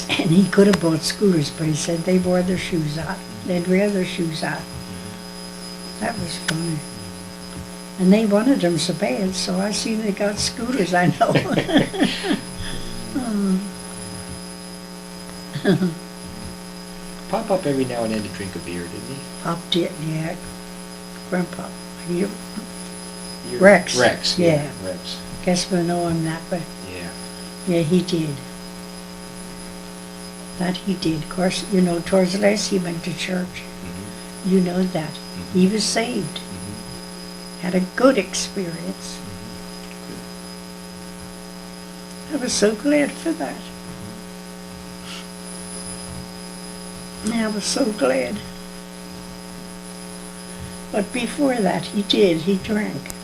And he could have bought scooters, but he said they wore their shoes out. They'd wear their shoes out. That was funny. And they wanted them so bad, so I see they got scooters, I know. Pop up every now and then to drink a beer, didn't he? Pop did, yeah. Grandpa. Rex. Rex. Yeah. Rex. Guess we know him that way. Yeah. Yeah, he did. That he did. Of course, towards the last he went to church. You know that. He was saved. Had a good experience. I was so glad for that. I was so glad. But before that, he drank.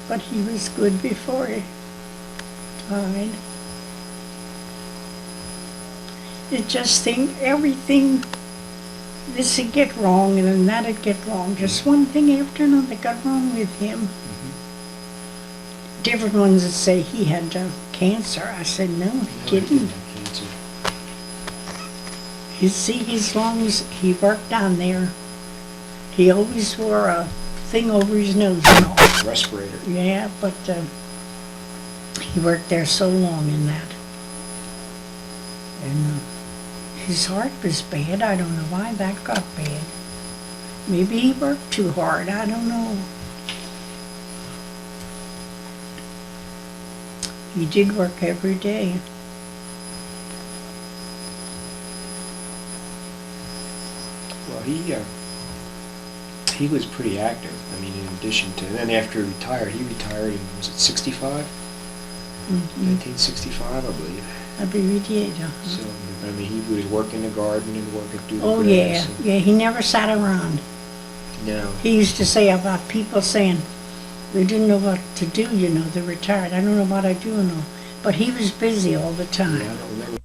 But he was good before he died. It just everything, this would get wrong and then that would get wrong. Just one thing after another got wrong with him. Different ones that say he had cancer. I said, no, he didn't. You see, his lungs, he worked down there. He always wore a thing over his nose and all. Respirator. Yeah, but he worked there so long in that. And his heart was bad. I don't know why that got bad. Maybe he worked too hard. I don't know. He did work every day. Well, he was pretty active. I mean, in addition to, then after he retired in, was it 65? 1965, I believe. I believe he did. So, I mean, he would work in the garden and work at do the Oh, grass. yeah. He never sat around. No. He used to say about people saying, they didn't know what to do, they're retired. I don't know what I do and all. But he was busy all the time. Yeah, I don't remember